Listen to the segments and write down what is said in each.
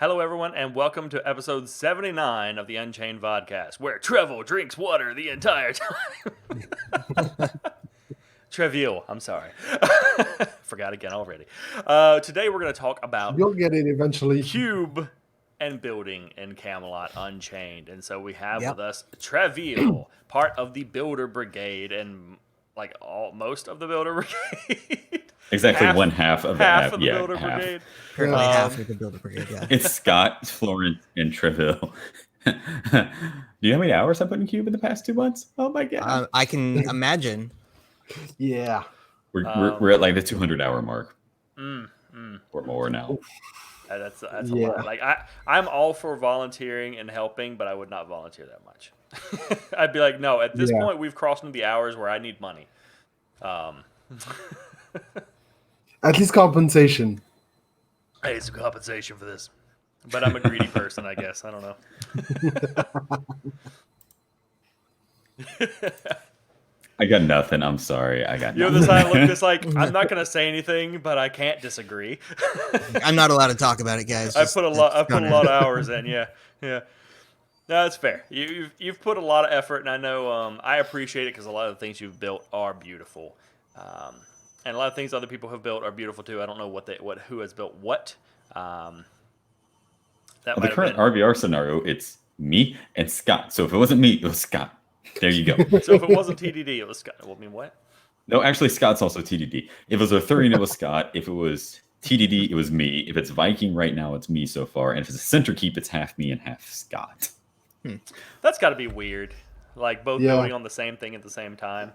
Hello, everyone, and welcome to episode 79 of the Unchained Vodcast, where Treville drinks water the entire time. Treville, I'm sorry. Forgot again already. Today we're going to talk about You'll get it eventually. cube and building in Camelot Unchained. And so we have with us Treville, part of the Builder Brigade, and most of the Builder Brigade. Exactly one half of the yeah, Builder half. Brigade. Currently half of the Builder Brigade, yeah. It's Scott, Florence, and Treville. Do you know how many hours I put in Cube in the past 2 months? Oh my god! I can imagine. Yeah. We're at like the 200-hour mark. Or more now. That's a lot. Like I'm all for volunteering and helping, but I would not volunteer that much. I'd be like, no, at this point we've crossed into the hours where I need money. At least compensation. I need some compensation for this. But I'm a greedy person, I guess. I don't know. I got nothing. I'm sorry. I got nothing. This I look this like I'm not gonna say anything, but I can't disagree. I'm not allowed to talk about it, guys. I put a lot of hours in, yeah. No, that's fair. You've put a lot of effort, and I know I appreciate it because a lot of the things you've built are beautiful. And a lot of things other people have built are beautiful too. I don't know who has built what. The current RVR scenario, it's me and Scott. So if it wasn't me, it was Scott. There you go. So if it wasn't TDD, it was Scott. Well, I mean, what? No, actually, Scott's also TDD. If it was Arthurian, it was Scott. If it was TDD, it was me. If it's Viking right now, it's me so far. And if it's a center keep, it's half me and half Scott. That's got to be weird. Like both building on the same thing at the same time.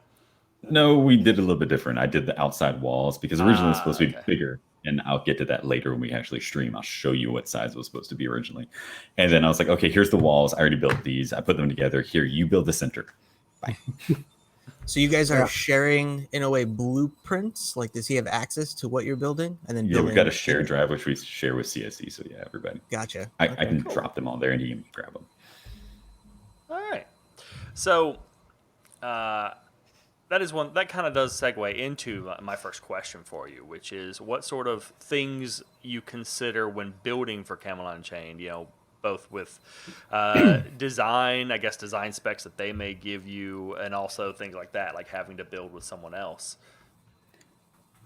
No, we did a little bit different. I did the outside walls because originally it was supposed to be bigger. And I'll get to that later when we actually stream. I'll show you what size it was supposed to be originally. And then I was like, okay, here's the walls. I already built these. I put them together. Here, you build the center. Bye. So you guys are sharing, in a way, blueprints? Like, does he have access to what you're building? And then we've got a shared drive, which we share with CSE. So yeah, everybody. Gotcha. I can drop them all there and he can grab them. All right. So that kind of does segue into my first question for you, which is what sort of things you consider when building for Camelot Unchained, both with design specs that they may give you, and also things like that, like having to build with someone else.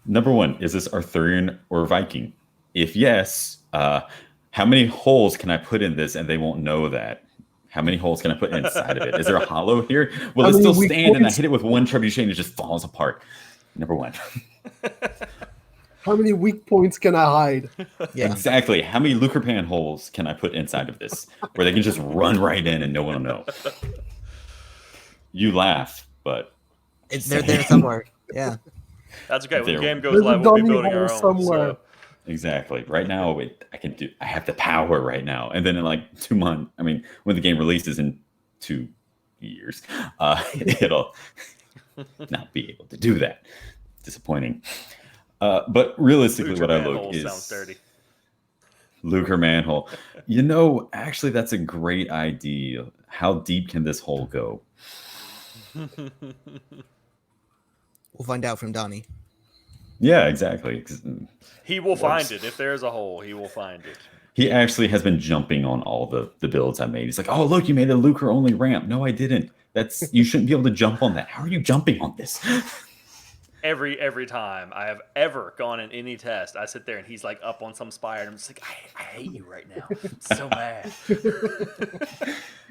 Number one, is this Arthurian or Viking? If yes, how many holes can I put in this and they won't know that? How many holes can I put inside of it? Is there a hollow here? Will it still stand and I hit it with one trebuchet and it just falls apart? Number one. How many weak points can I hide? Yeah. Exactly. How many Lucrepan holes can I put inside of this where they can just run right in and no one will know? You laugh, but they're there somewhere. Yeah. That's okay. When the game goes live, we'll be building our own. Somewhere. So. Exactly. Right now, I have the power right now. And then in like 2 months, when the game releases in 2 years, it'll not be able to do that. Disappointing. But realistically, what I look is sounds dirty. Lucre manhole. Actually, that's a great idea. How deep can this hole go? We'll find out from Donnie. Yeah, exactly. He will find it. If there's a hole, he will find it. He actually has been jumping on all the builds I made. He's like, oh, look, you made a Lucre only ramp. No, I didn't. You shouldn't be able to jump on that. How are you jumping on this? Every time I have ever gone in any test, I sit there and he's like up on some spire and I'm just like, I hate you right now. I'm so mad.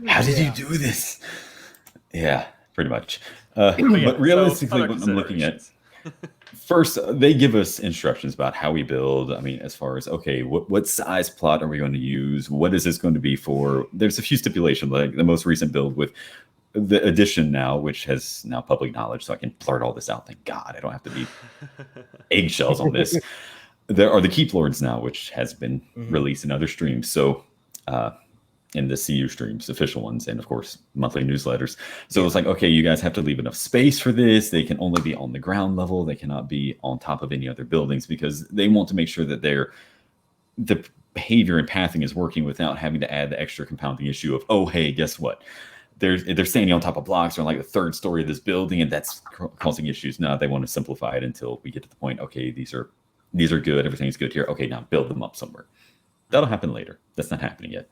How did you do this? Yeah, pretty much. But realistically, what I'm looking at, first, they give us instructions about how we build. As far as, okay, what size plot are we going to use? What is this going to be for? There's a few stipulations, like the most recent build with the edition now, which has now public knowledge, so I can blurt all this out. Thank God, I don't have to be eggshells on this. There are the Keep Lords now, which has been released in other streams. So in the CU streams, official ones, and of course monthly newsletters. So it's like, okay, you guys have to leave enough space for this. They can only be on the ground level. They cannot be on top of any other buildings because they want to make sure that the behavior and pathing is working without having to add the extra compounding issue of, oh, hey, guess what? They're standing on top of blocks or on like the third story of this building, and that's causing issues. No, they want to simplify it until we get to the point, okay, these are good, everything's good here. Okay, now build them up somewhere. That'll happen later. That's not happening yet.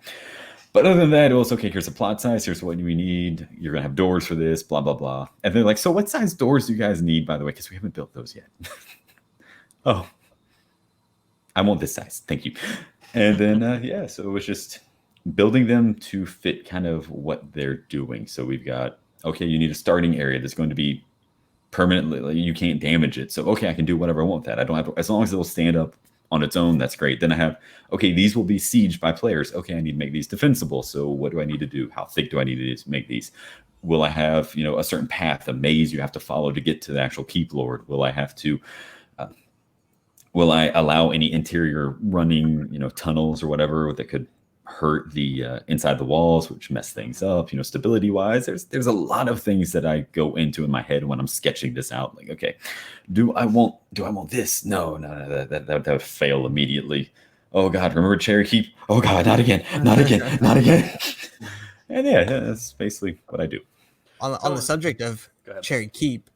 But other than that, it was okay. Here's the plot size. Here's what we need. You're gonna have doors for this. Blah blah blah. And they're like, so what size doors do you guys need, by the way? Because we haven't built those yet. Oh, I want this size. Thank you. And then so it was just building them to fit kind of what they're doing. So we've got you need a starting area that's going to be permanently. Like, you can't damage it. So I can do whatever I want with that. I don't have to, as long as it'll stand up on its own, that's great. Then I have, these will be sieged by players. I need to make these defensible. So what do I need to do? How thick do I need to make these? Will I have, a certain path, a maze you have to follow to get to the actual keep lord? Will I have to, will I allow any interior running, tunnels or whatever that could hurt the inside the walls, which mess things up, stability wise? There's a lot of things that I go into in my head when I'm sketching this out. Like, do I want this? No, that would fail immediately. Oh God, remember Cherry Keep? Oh God, not again. And that's basically what I do. On the subject of Cherry Keep,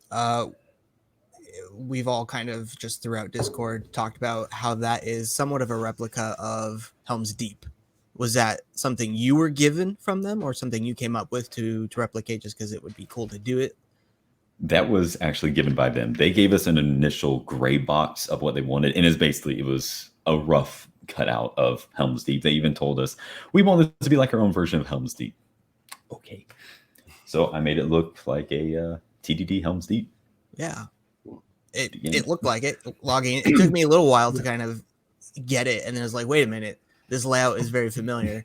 we've all kind of just throughout Discord talked about how that is somewhat of a replica of Helm's Deep. Was that something you were given from them, or something you came up with to replicate just because it would be cool to do it? That was actually given by them. They gave us an initial gray box of what they wanted, and it was a rough cutout of Helm's Deep. They even told us, we want this to be like our own version of Helm's Deep. Okay. So I made it look like a TDD Helm's Deep. Yeah. It looked like it. Logging. It took me a little while to kind of get it, and then it was like, wait a minute. This layout is very familiar.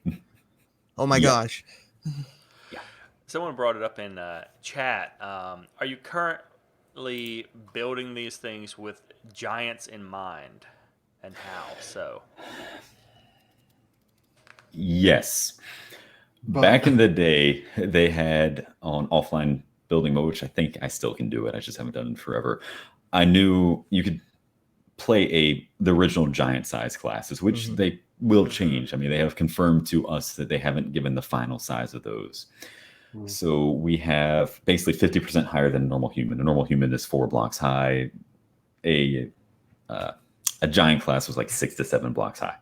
Oh my gosh. Yeah. Someone brought it up in chat. Are you currently building these things with giants in mind? And how so? Yes. Back in the day, they had on offline building mode, which I think I still can do it. I just haven't done it in forever. I knew you could play the original giant size classes, which they will change. I mean, they have confirmed to us that they haven't given the final size of those. So we have basically 50% higher than a normal human. A normal human is 4 blocks high. A giant class was like 6 to 7 blocks high.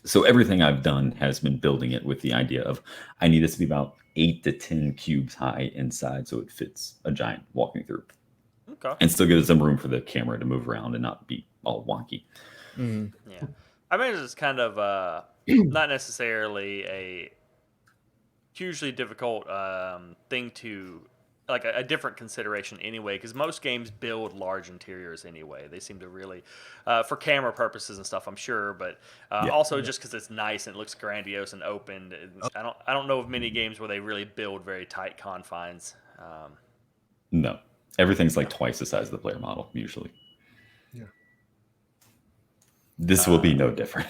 So everything I've done has been building it with the idea of, I need this to be about 8 to 10 cubes high inside, so it fits a giant walking through. Okay. And still gives them room for the camera to move around and not be all wonky. Yeah. I mean, it's kind of not necessarily a hugely difficult thing to, like a different consideration anyway, because most games build large interiors anyway. They seem to really, for camera purposes and stuff, I'm sure, but also just because it's nice and it looks grandiose and open. I don't know of many games where they really build very tight confines. No. Everything's like twice the size of the player model, usually. Yeah. This will be no different.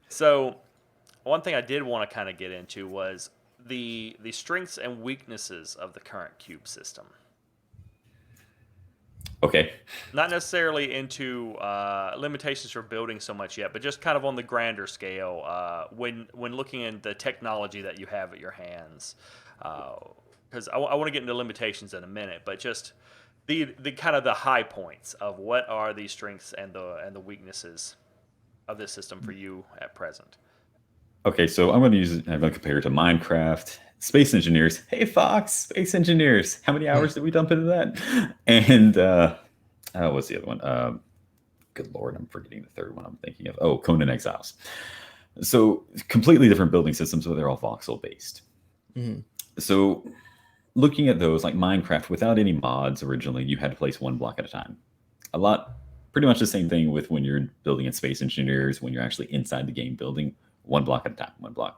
So, one thing I did want to kind of get into was the strengths and weaknesses of the current cube system. Okay. Not necessarily into limitations for building so much yet, but just kind of on the grander scale, when looking at the technology that you have at your hands. Because I want to get into limitations in a minute, but just the kind of the high points of what are the strengths and the weaknesses of this system for you at present. Okay, so I'm going to compare it to Minecraft. Space Engineers. Hey, Fox, Space Engineers. How many hours did we dump into that? And what's the other one? Good Lord, I'm forgetting the third one I'm thinking of. Oh, Conan Exiles. So completely different building systems, but they're all voxel based. Mm-hmm. So looking at those, like Minecraft, without any mods originally, you had to place 1 block at a time. Pretty much the same thing with when you're building in Space Engineers, when you're actually inside the game building. 1 block at a time, 1 block.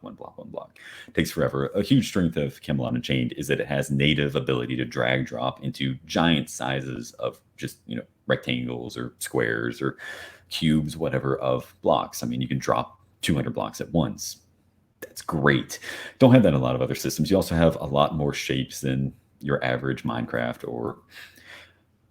It takes forever. A huge strength of Camelot Unchained is that it has native ability to drag drop into giant sizes of just, rectangles or squares or cubes, whatever, of blocks. I mean, you can drop 200 blocks at once. That's great. Don't have that in a lot of other systems. You also have a lot more shapes than your average Minecraft or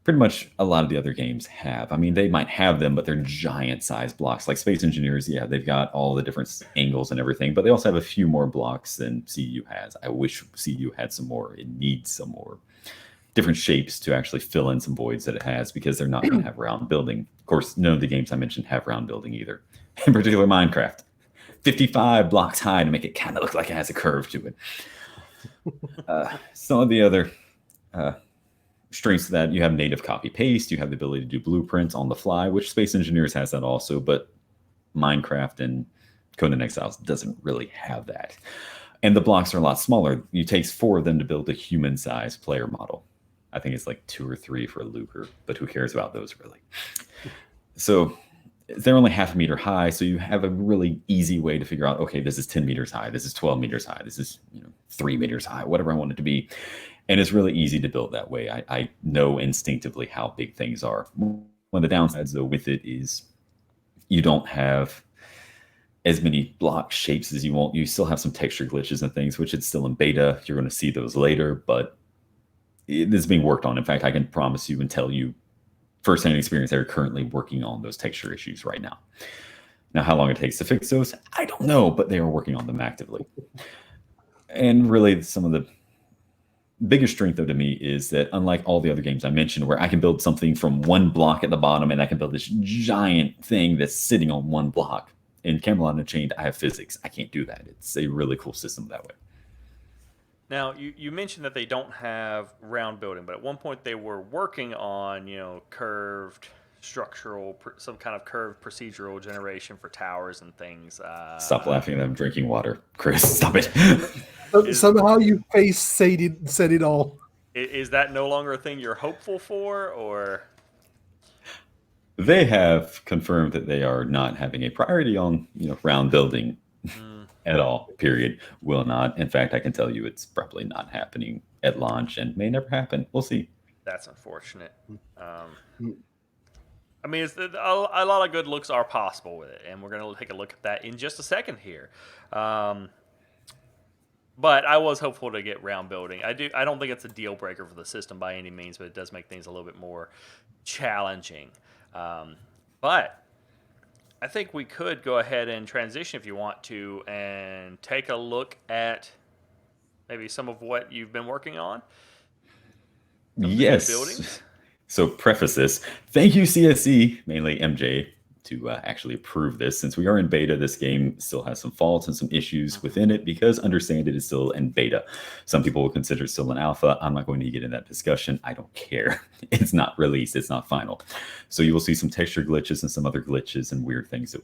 pretty much a lot of the other games have. I mean, they might have them, but they're giant size blocks. Like Space Engineers, yeah, they've got all the different angles and everything, but they also have a few more blocks than CU has. I wish CU had some more. It needs some more. different shapes to actually fill in some voids that it has, because they're not going to have round building. Of course, none of the games I mentioned have round building either. In particular, Minecraft, 55 blocks high to make it kind of look like it has a curve to it. Some of the other strengths of that, you have native copy paste, you have the ability to do blueprints on the fly, which Space Engineers has that also, but Minecraft and Conan Exiles doesn't really have that. And the blocks are a lot smaller. It takes 4 of them to build a human-sized player model. I think it's like 2 or 3 for a Luger, but who cares about those really? So they're only half a meter high, so you have a really easy way to figure out, okay, this is 10 meters high, this is 12 meters high, this is 3 meters high, whatever I want it to be. And it's really easy to build that way. I know instinctively how big things are. One of the downsides, though, with it is you don't have as many block shapes as you want. You still have some texture glitches and things, which it's still in beta. You're going to see those later, but it is being worked on. In fact, I can promise you and tell you firsthand experience, they're currently working on those texture issues right now. Now, how long it takes to fix those, I don't know, but they are working on them actively. And really, some of the biggest strength, though, to me is that unlike all the other games I mentioned, where I can build something from 1 block at the bottom and I can build this giant thing that's sitting on 1 block, in Camelot Unchained, I have physics. I can't do that. It's a really cool system that way. Now, you mentioned that they don't have round building, but at one point they were working on, curved structural, some kind of curved procedural generation for towers and things. Stop laughing at them drinking water. Kriss, stop it. Somehow you face said it all. Is that no longer a thing you're hopeful for, or? They have confirmed that they are not having a priority on round building at all, period. Will not. In fact, I can tell you it's probably not happening at launch and may never happen. We'll see. That's unfortunate. I mean, a lot of good looks are possible with it, and we're going to take a look at that in just a second here. But I was hopeful to get round building. I don't think it's a deal breaker for the system by any means, but it does make things a little bit more challenging. But I think we could go ahead and transition if you want to and take a look at maybe some of what you've been working on. Yes. Buildings. So preface this. Thank you, CSE, mainly MJ, to actually approve this. Since we are in beta, this game still has some faults and some issues within it because, understand, it is still in beta. Some people will consider it still an alpha. I'm not going to get in that discussion. I don't care. It's not released. It's not final. So you will see some texture glitches and some other glitches and weird things that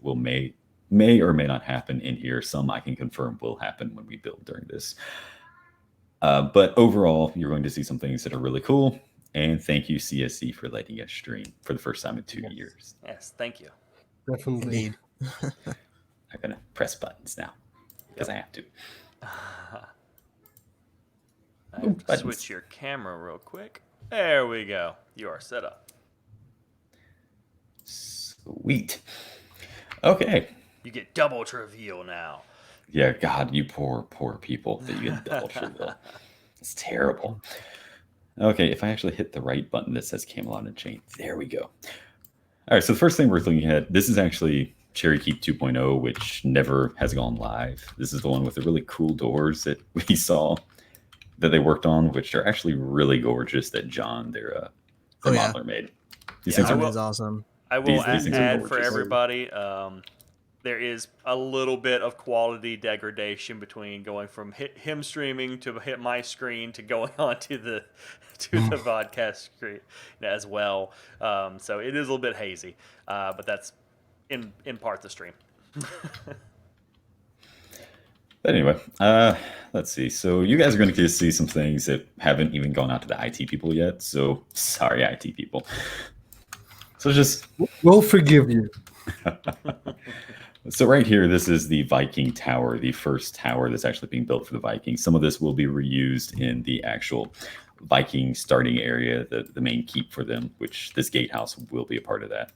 may or may not happen in here. Some I can confirm will happen when we build during this. But overall, you're going to see some things that are really cool. And thank you, CSE, for letting us stream for the first time in 2 years. Yes, thank you. Definitely. Indeed. I'm going to press buttons now because I have to. I have to switch your camera real quick. There we go. You are set up. Sweet. Okay. You get double Treville now. Yeah, God, you poor people that you get double Treville. It's terrible. Okay, if I actually hit the right button that says Camelot Unchained, there we go. All right, so the first thing we're looking at, this is actually Cherry Keep 2.0, which never has gone live. This is the one with the really cool doors that we saw that they worked on, which are actually really gorgeous that John, their modeler, made. These things That is awesome. I will add for everybody, there is a little bit of quality degradation between going from him streaming to hit my screen to going onto the vodcast screen as well. So it is a little bit hazy, but that's in part the stream. But anyway, let's see. So you guys are going to get to see some things that haven't even gone out to the IT people yet. So sorry, IT people. So just... We'll forgive you. So right here, this is the Viking Tower, the first tower that's actually being built for the Vikings. Some of this will be reused in the actual Viking starting area, the main keep for them, which this gatehouse will be a part of that.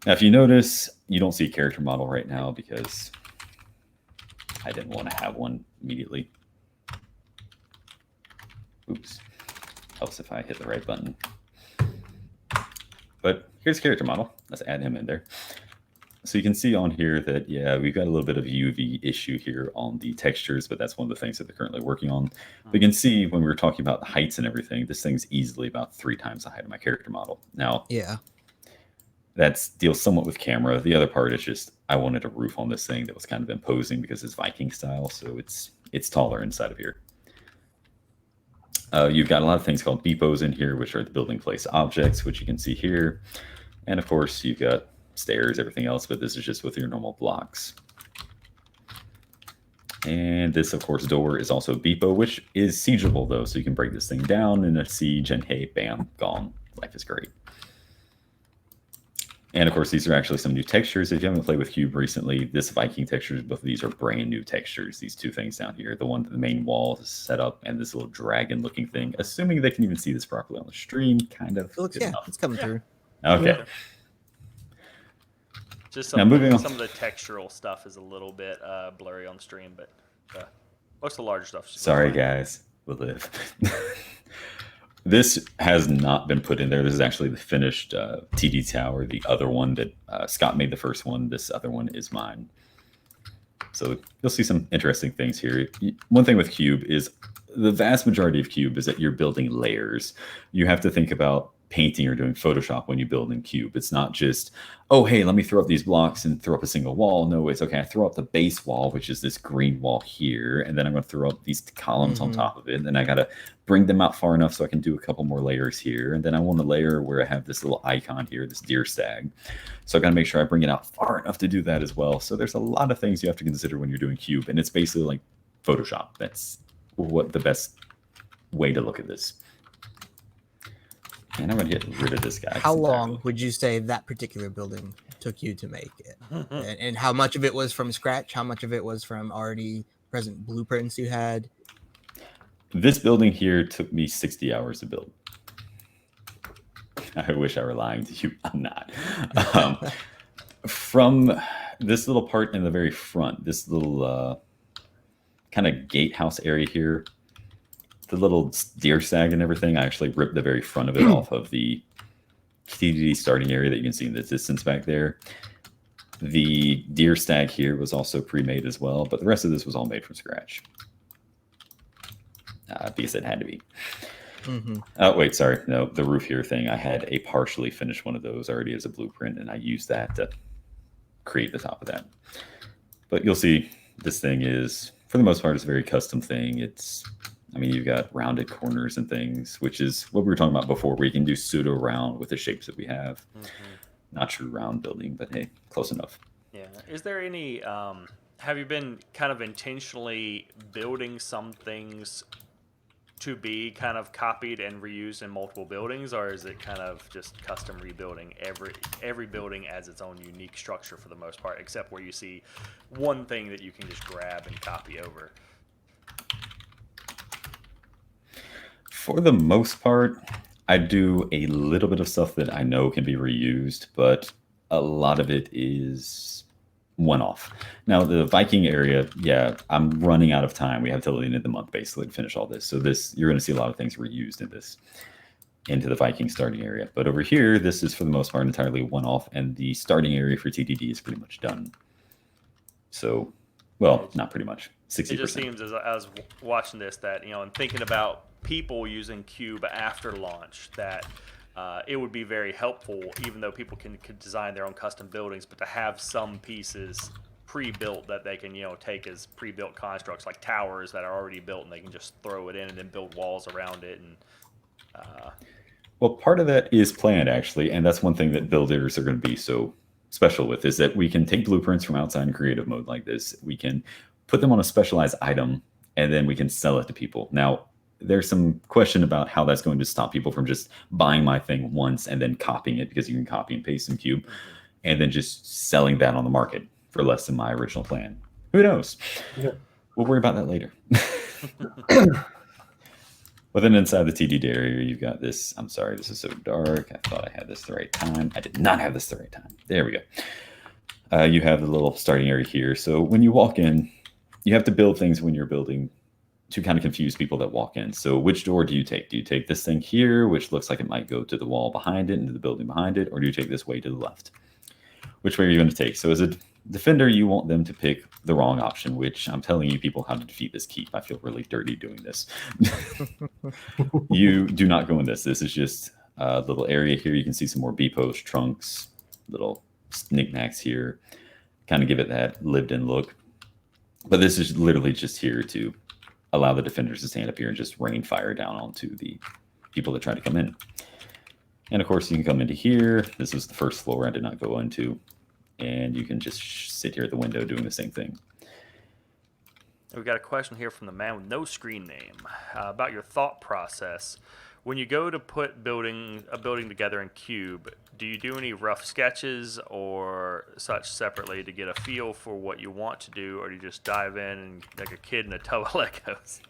Now, if you notice, you don't see a character model right now because I didn't want to have one immediately. Oops. Helps if I hit the right button. But here's a character model. Let's add him in there. So you can see on here that, yeah, we've got a little bit of UV issue here on the textures, but that's one of the things that they're currently working on. But you can see when we were talking about the heights and everything, this thing's easily about 3 times the height of my character model. Now, Yeah. that deals somewhat with camera. The other part is just I wanted a roof on this thing that was kind of imposing because it's Viking style, so it's taller inside of here. You've got a lot of things called depots in here, which are the building place objects, which you can see here. And of course, you've got stairs, everything else, but this is just with your normal blocks. And this, of course, door is also a depot, which is siegeable, though, so you can break this thing down in a siege, and hey, bam, gone. Life is great. And of course, these are actually some new textures. If you haven't played with Cube recently, this Viking textures, both of these are brand new textures. These two things down here, the one that the main wall is set up, and this little dragon looking thing, assuming they can even see this properly on the stream, kind of. It looks, yeah, it's coming through. Okay. Yeah. Just some, some of the textural stuff is a little bit blurry on the stream, but most of the larger stuff. Sorry, guys. We'll live. This has not been put in there. This is actually the finished TD tower. The other one that Scott made the first one. This other one is mine. So you'll see some interesting things here. One thing with Cube is the vast majority of Cube is that you're building layers. You have to think about painting or doing Photoshop when you build in Cube. It's not just, oh, hey, let me throw up these blocks and throw up a single wall. No, it's okay, I throw up the base wall, which is this green wall here, and then I'm going to throw up these columns on top of it, and then I got to bring them out far enough so I can do a couple more layers here, and then I want a layer where I have this little icon here, this deer stag. So I got to make sure I bring it out far enough to do that as well. So there's a lot of things you have to consider when you're doing Cube, and it's basically like Photoshop. That's what the best way to look at this. And I'm going to get rid of this guy. How long would you say that particular building took you to make it? And how much of it was from scratch? How much of it was from already present blueprints you had? This building here took me 60 hours to build. I wish I were lying to you. I'm not. From this little part in the very front, this little kind of gatehouse area here, the little deer stag and everything, I actually ripped the very front of it off of the TDD starting area that you can see in the distance back there. The deer stag here was also pre-made as well, but the rest of this was all made from scratch. Because it had to be. Wait, sorry. No, the roof here thing, I had a partially finished one of those already as a blueprint, and I used that to create the top of that. But you'll see this thing is, for the most part, it's a very custom thing. I mean, you've got rounded corners and things, which is what we were talking about before, where you can do pseudo round with the shapes that we have. Not true round building, but hey, close enough. Yeah. Is there any, have you been kind of intentionally building some things to be kind of copied and reused in multiple buildings, or is it kind of just custom rebuilding? Every building as its own unique structure for the most part, except where you see one thing that you can just grab and copy over? For the most part, I do a little bit of stuff that I know can be reused, but a lot of it is one-off. Now, the Viking area, yeah, I'm running out of time. We have till the end of the month, basically, to finish all this. So you're going to see a lot of things reused into the Viking starting area. But over here, this is, for the most part, entirely one-off, and the starting area for TDD is pretty much done. So, well, not pretty much. 60%. It just seems, as I was watching this, that, and thinking about people using Cube after launch, that it would be very helpful, even though people can design their own custom buildings, but to have some pieces pre-built that they can take as pre-built constructs, like towers that are already built, and they can just throw it in and then build walls around it. And well, part of that is planned, actually, and that's one thing that builders are going to be so special with, is that we can take blueprints from outside in creative mode like this. We can put them on a specialized item, and then we can sell it to people. Now, there's some question about how that's going to stop people from just buying my thing once and then copying it, because you can copy and paste in Cube, and then just selling that on the market for less than my original plan. Who knows? Yeah. We'll worry about that later. But then inside the TD area, you've got this. I'm sorry, this is so dark. I thought I had this the right time. I did not have this the right time. There we go. You have the little starting area here. So when you walk in, you have to build things when you're building to kind of confuse people that walk in. So which door do you take? Do you take this thing here, which looks like it might go to the wall behind it, into the building behind it, or do you take this way to the left? which way are you going to take? So as a defender, you want them to pick the wrong option, which I'm telling you people how to defeat this keep. I feel really dirty doing this. You do not go in this. This is just a little area here. You can see some more B-post trunks, little knickknacks here, kind of give it that lived-in look. But this is literally just here to allow the defenders to stand up here and just rain fire down onto the people that try to come in. And of course, you can come into here. This is the first floor I did not go into. And you can just sit here at the window doing the same thing. We've got a question here from the man with no screen name about your thought process. When you go to put a building together in Cube, do you do any rough sketches or such separately to get a feel for what you want to do, or do you just dive in and like a kid in a tub of Legos?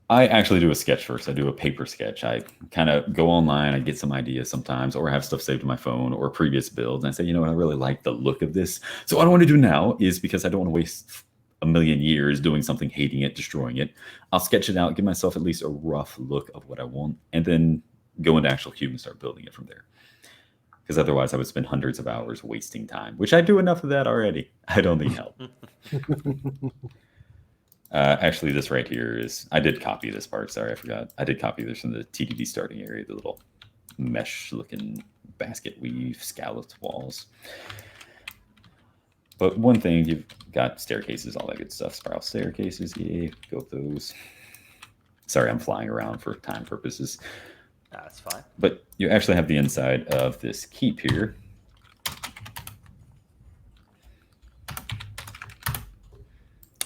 I actually do a sketch first. I do a paper sketch. I kind of go online, I get some ideas sometimes, or I have stuff saved to my phone or previous builds. And I say, you know what, I really like the look of this. So what I want to do now is, because I don't want to waste a million years doing something, hating it, destroying it, I'll sketch it out, give myself at least a rough look of what I want, and then go into actual Cube and start building it from there. Because otherwise I would spend hundreds of hours wasting time, which I do enough of that already. I don't need help. Actually, this right here is, I did copy this part. Sorry, I forgot. I did copy this from the TDD starting area, the little mesh-looking basket weave scalloped walls. But one thing, you've got staircases, all that good stuff. Spiral staircases, yeah, go with those. Sorry, I'm flying around for time purposes. That's fine. But you actually have the inside of this keep here.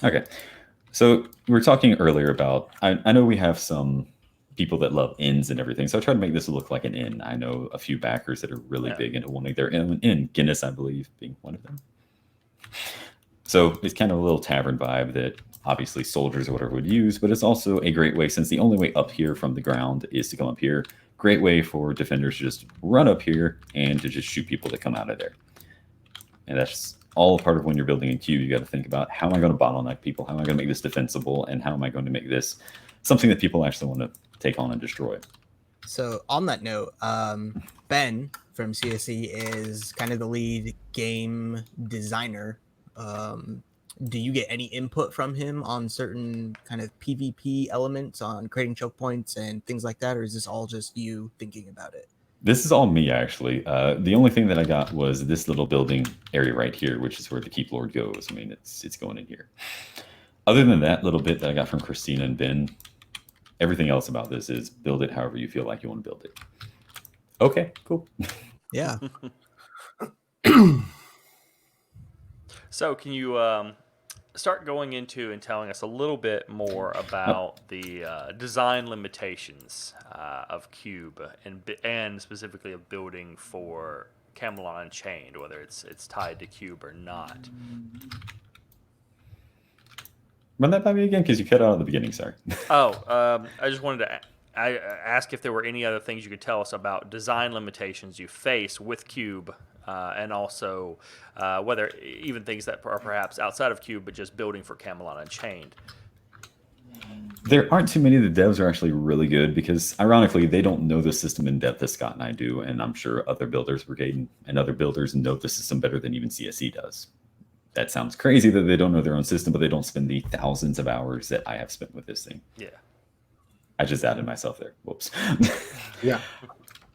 Okay. So we were talking earlier about, I know we have some people that love inns and everything, so I tried to make this look like an inn. I know a few backers that are really big into wanting their own inn, Guinness, I believe, being one of them. So it's kind of a little tavern vibe that obviously soldiers or whatever would use, but it's also a great way, since the only way up here from the ground is to come up here, great way for defenders to just run up here and to just shoot people that come out of there. And that's all part of when you're building a queue. You got to think about, how am I going to bottleneck people? How am I going to make this defensible? And how am I going to make this something that people actually want to take on and destroy? So on that note, Ben from CSE is kind of the lead game designer. Do you get any input from him on certain kind of PvP elements, on creating choke points and things like that? Or is this all just you thinking about it? This is all me, actually. The only thing that I got was this little building area right here, which is where the Keep Lord goes. I mean, it's going in here. Other than that little bit that I got from Christina and Ben, everything else about this is build it however you feel like you want to build it. Okay, cool. Yeah. So can you start going into and telling us a little bit more about the design limitations of Cube and specifically of building for Camelot Unchained, whether it's tied to Cube or not? Run that by me again, because you cut out at the beginning. Sorry. I just wanted to ask if there were any other things you could tell us about design limitations you face with Cube, and also whether even things that are perhaps outside of Cube, but just building for Camelot Unchained. There aren't too many of the devs are actually really good, because ironically they don't know the system in depth as Scott and I do, and I'm sure other builders, Brigade and other builders, know the system better than even CSE does. That sounds crazy that they don't know their own system, but they don't spend the thousands of hours that I have spent with this thing. Yeah. I just added myself there. Whoops. Yeah.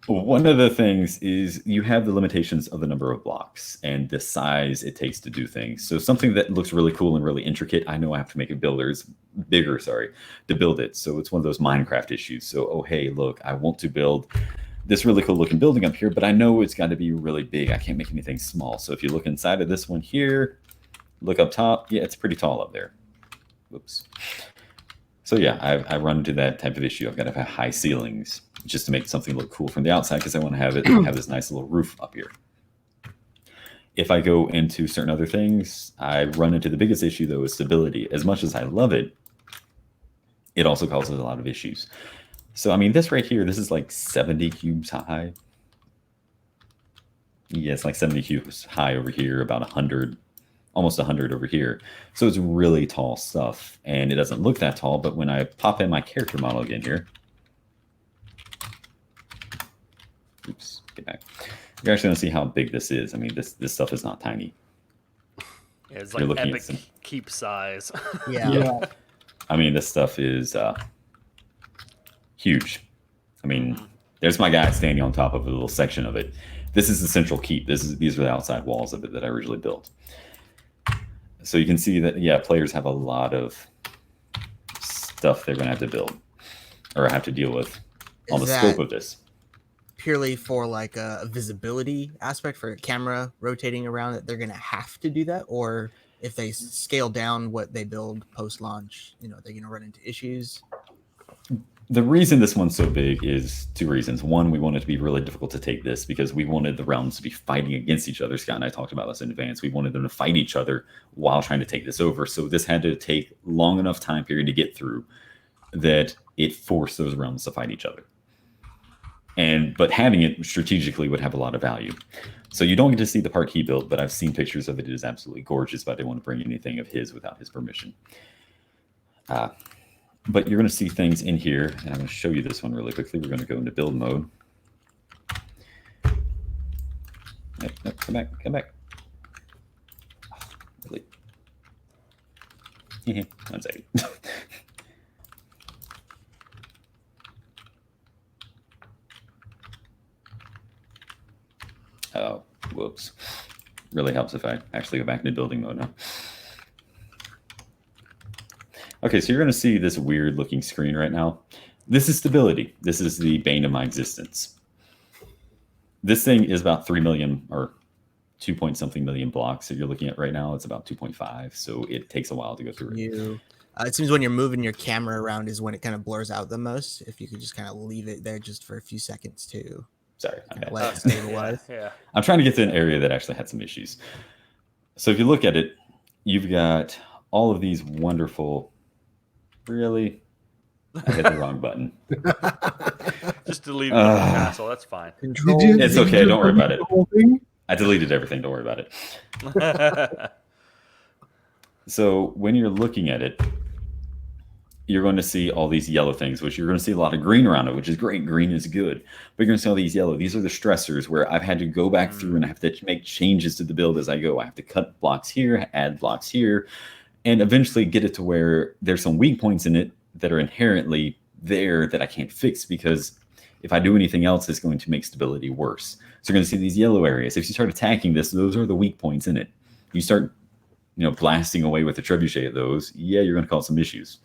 One of the things is you have the limitations of the number of blocks and the size it takes to do things. So something that looks really cool and really intricate, I know I have to make it bigger, to build it. So it's one of those Minecraft issues. So, oh, hey, look, I want to build this really cool looking building up here, but I know it's got to be really big. I can't make anything small. So if you look inside of this one here, look up top. Yeah, it's pretty tall up there. Whoops. So yeah, I run into that type of issue. I've got to have high ceilings just to make something look cool from the outside, because I want to have this nice little roof up here. If I go into certain other things, I run into the biggest issue, though, is stability. As much as I love it, it also causes a lot of issues. So, I mean, this right here, this is like 70 cubes high. Yeah, it's like 70 cubes high over here, about 100, almost 100 over here. So it's really tall stuff, and it doesn't look that tall, but when I pop in my character model again here, Oops, get back. You're actually going to see how big this is. I mean, this stuff is not tiny. It's like epic keep size. Yeah. I mean, this stuff is huge. I mean, there's my guy standing on top of a little section of it. This is the central keep. These are the outside walls of it that I originally built. So you can see that, yeah, players have a lot of stuff they're going to have to build or have to deal with on the scope of this. Purely for like a visibility aspect for a camera rotating around that they're going to have to do that? Or if they scale down what they build post-launch, they're going to run into issues? The reason this one's so big is two reasons. One, we wanted to be really difficult to take this because we wanted the realms to be fighting against each other. Scott and I talked about this in advance. We wanted them to fight each other while trying to take this over. So this had to take long enough time period to get through that it forced those realms to fight each other. But having it strategically would have a lot of value. So you don't get to see the part he built, but I've seen pictures of it. It is absolutely gorgeous, but I didn't want to bring anything of his without his permission. But you're going to see things in here, and I'm going to show you this one really quickly. We're going to go into build mode. Nope, come back. Oh, really? 1 second. Oh, whoops. Really helps if I actually go back into building mode now. Okay, so you're going to see this weird looking screen right now. This is stability. This is the bane of my existence. This thing is about 3 million or 2 point something million blocks that you're looking at right now. It's about 2.5, so it takes a while to go through it. It seems when you're moving your camera around is when it kind of blurs out the most. If you could just kind of leave it there just for a few seconds to let it stabilize. Yeah. I'm trying to get to an area that actually had some issues. So if you look at it, you've got all of these wonderful... Really? I hit the wrong button. Just deleted the castle. That's fine. It's okay. Don't worry about it. I deleted everything. Don't worry about it. So when you're looking at it, you're going to see all these yellow things, which you're going to see a lot of green around it, which is great. Green is good. But you're going to see all these yellow. These are the stressors where I've had to go back through and I have to make changes to the build as I go. I have to cut blocks here, add blocks here, and eventually get it to where there's some weak points in it that are inherently there that I can't fix because if I do anything else, it's going to make stability worse. So you're going to see these yellow areas. If you start attacking this, those are the weak points in it. You start, blasting away with the trebuchet at those, yeah, you're going to cause some issues.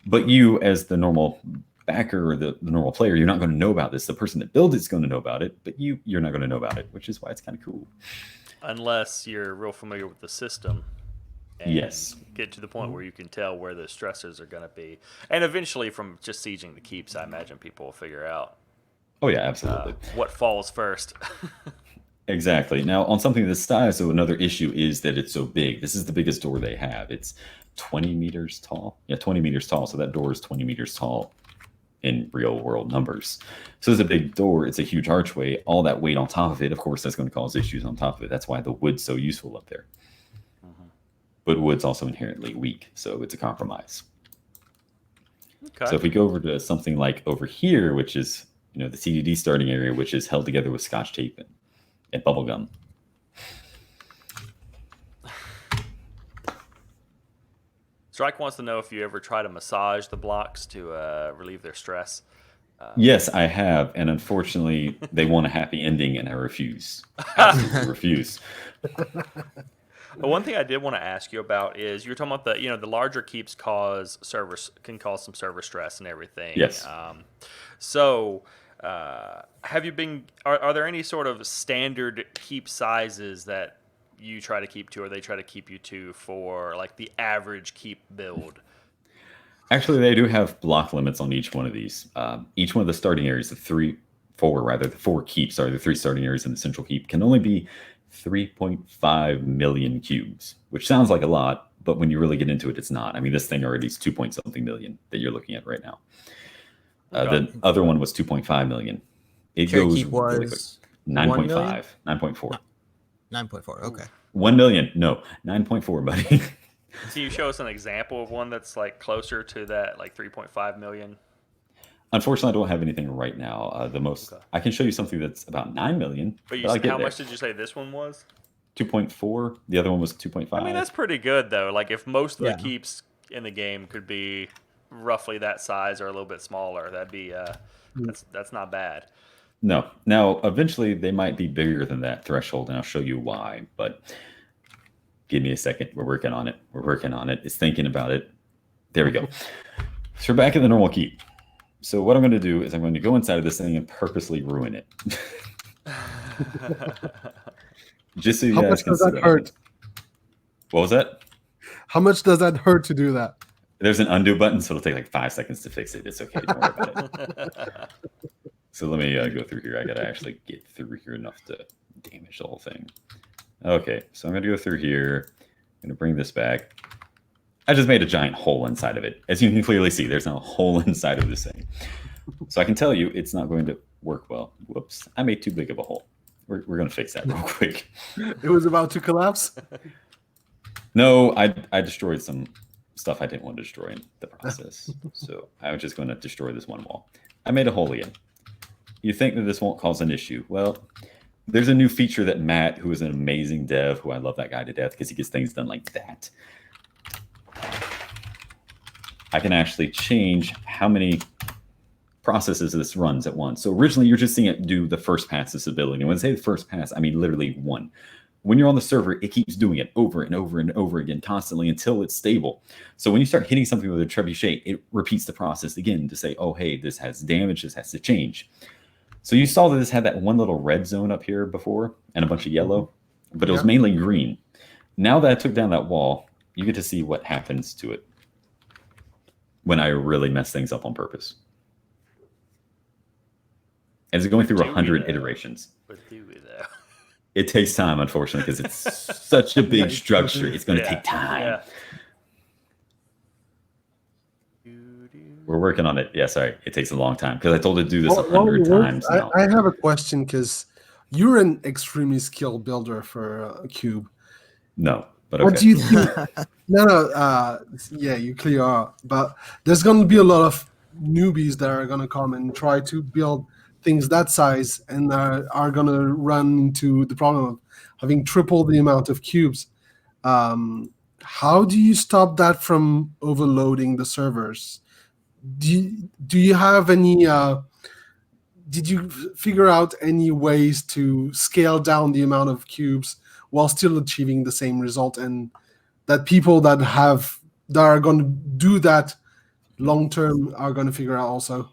But you, as the normal backer or the normal player, you're not going to know about this. The person that builds it's going to know about it, but you're not going to know about it, which is why it's kind of cool. Unless you're real familiar with the system. And yes. Get to the point where you can tell where the stressors are going to be. And eventually, from just sieging the keeps, I imagine people will figure out. Oh, yeah, absolutely. What falls first. Exactly. Now, on something this size, so another issue is that it's so big. This is the biggest door they have. It's 20 meters tall. Yeah, 20 meters tall. So that door is 20 meters tall in real world numbers. So it's a big door. It's a huge archway. All that weight on top of it, of course, that's going to cause issues on top of it. That's why the wood's so useful up there. But wood's also inherently weak, so it's a compromise. Okay. So if we go over to something like over here, which is the TDD starting area, which is held together with Scotch tape and bubble gum. Strike wants to know if you ever try to massage the blocks to relieve their stress. Yes, I have, and unfortunately, they want a happy ending, and I refuse. Absolutely refuse. One thing I did want to ask you about is you were talking about the larger keeps can cause some server stress and everything. Yes. So have you been? Are there any sort of standard keep sizes that you try to keep to, or they try to keep you to for like the average keep build? Actually, they do have block limits on each one of these. Each one of the starting areas, the four keeps are the three starting areas in the central keep, can only be 3.5 million cubes, which sounds like a lot, but when you really get into it, it's not. I mean, this thing already is 2 point something million that you're looking at right now. The other one was 2.5 million. It goes really quick. 9.5, 9.4. 9.4, okay. 1 million, no, 9.4, buddy. So you show us an example of one that's like closer to that, like 3.5 million? Unfortunately, I don't have anything right now. The most I can show you something that's about 9 million. But how much did you say this one was? 2.4. The other one was 2.5. I mean, that's pretty good though. Like if most of Yeah. the keeps in the game could be roughly that size or a little bit smaller, that'd be that's not bad. No. Now, eventually, they might be bigger than that threshold, and I'll show you why. But give me a second. We're working on it. It's thinking about it. There we go. So we're back in the normal keep. So what I'm going to do is I'm going to go inside of this thing and purposely ruin it. Just so you How guys much can does see that hurt? What was that? How much does that hurt to do that? There's an undo button, so it'll take like 5 seconds to fix it. It's okay. Don't worry about it. So let me go through here. I got to actually get through here enough to damage the whole thing. Okay, so I'm going to go through here. I'm going to bring this back. I just made a giant hole inside of it. As you can clearly see, there's now a hole inside of this thing. So I can tell you it's not going to work well. Whoops, I made too big of a hole. We're going to fix that real quick. It was about to collapse. No, I destroyed some stuff I didn't want to destroy in the process. So I was just going to destroy this one wall. I made a hole again. You think that this won't cause an issue. Well, there's a new feature that Matt, who is an amazing dev, who I love that guy to death because he gets things done like that. I can actually change how many processes this runs at once. So originally you're just seeing it do the first pass this ability. And when I say the first pass, I mean literally one. When you're on the server, it keeps doing it over and over and over again constantly until it's stable. So when you start hitting something with a trebuchet, it repeats the process again to say, oh, hey, this has damage, this has to change. So you saw that this had that one little red zone up here before and a bunch of yellow, but it was mainly green. Now that I took down that wall, you get to see what happens to it when I really mess things up on purpose. And it's going through 100 iterations. It takes time, unfortunately, because it's such a big structure. It's going to take time. Yeah. We're working on it. Yeah, sorry. It takes a long time because I told it to do this 100 times now. I have a question because you're an extremely skilled builder for a cube. No, but okay. What do you think? Yeah, you clearly are. But there's going to be a lot of newbies that are going to come and try to build things that size and are going to run into the problem of having triple the amount of cubes. How do you stop that from overloading the servers? Do you have any did you figure out any ways to scale down the amount of cubes while still achieving the same result, and that people that are going to do that long term are going to figure out also?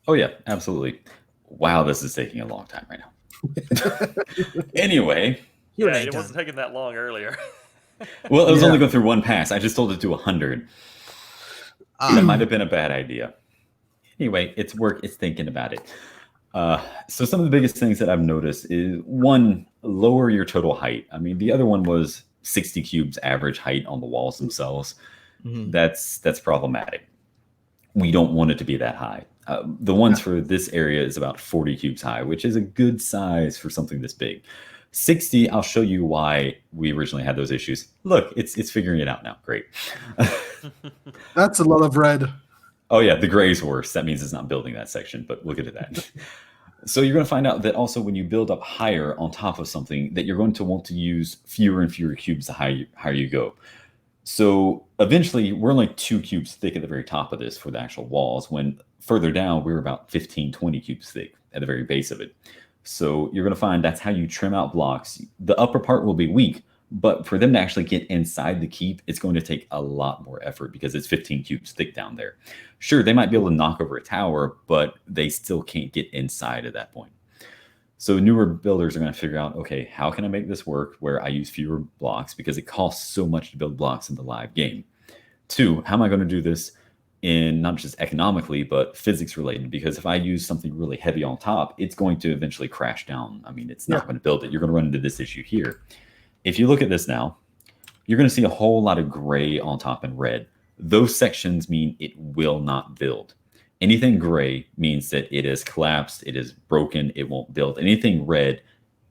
Oh yeah, absolutely. Wow, this is taking a long time right now. Anyway. Yeah, it wasn't taking that long earlier. Well, it was only going through one pass. I just told it to 100. That might have been a bad idea. Anyway, it's work. It's thinking about it. So some of the biggest things that I've noticed is, one, lower your total height. I mean, the other one was 60 cubes average height on the walls themselves. Mm-hmm. That's problematic. We don't want it to be that high. The ones for this area is about 40 cubes high, which is a good size for something this big. 60, I'll show you why we originally had those issues. Look, it's figuring it out now. Great. That's a lot of red. Oh yeah, the gray is worse. That means it's not building that section, but look at that. So you're going to find out that also when you build up higher on top of something, that you're going to want to use fewer and fewer cubes the higher you go. So eventually, we're only 2 cubes thick at the very top of this for the actual walls, when further down, we're about 15, 20 cubes thick at the very base of it. So you're going to find that's how you trim out blocks. The upper part will be weak, but for them to actually get inside the keep, it's going to take a lot more effort because it's 15 cubes thick down there. Sure, they might be able to knock over a tower, but they still can't get inside at that point. So newer builders are going to figure out, okay, how can I make this work where I use fewer blocks because it costs so much to build blocks in the live game. 2, how am I going to do this in not just economically, but physics related? Because if I use something really heavy on top, it's going to eventually crash down. I mean, it's not going to build it. You're going to run into this issue here. If you look at this now, you're going to see a whole lot of gray on top and red. Those sections mean it will not build. Anything gray means that it is collapsed, it is broken, it won't build. Anything red,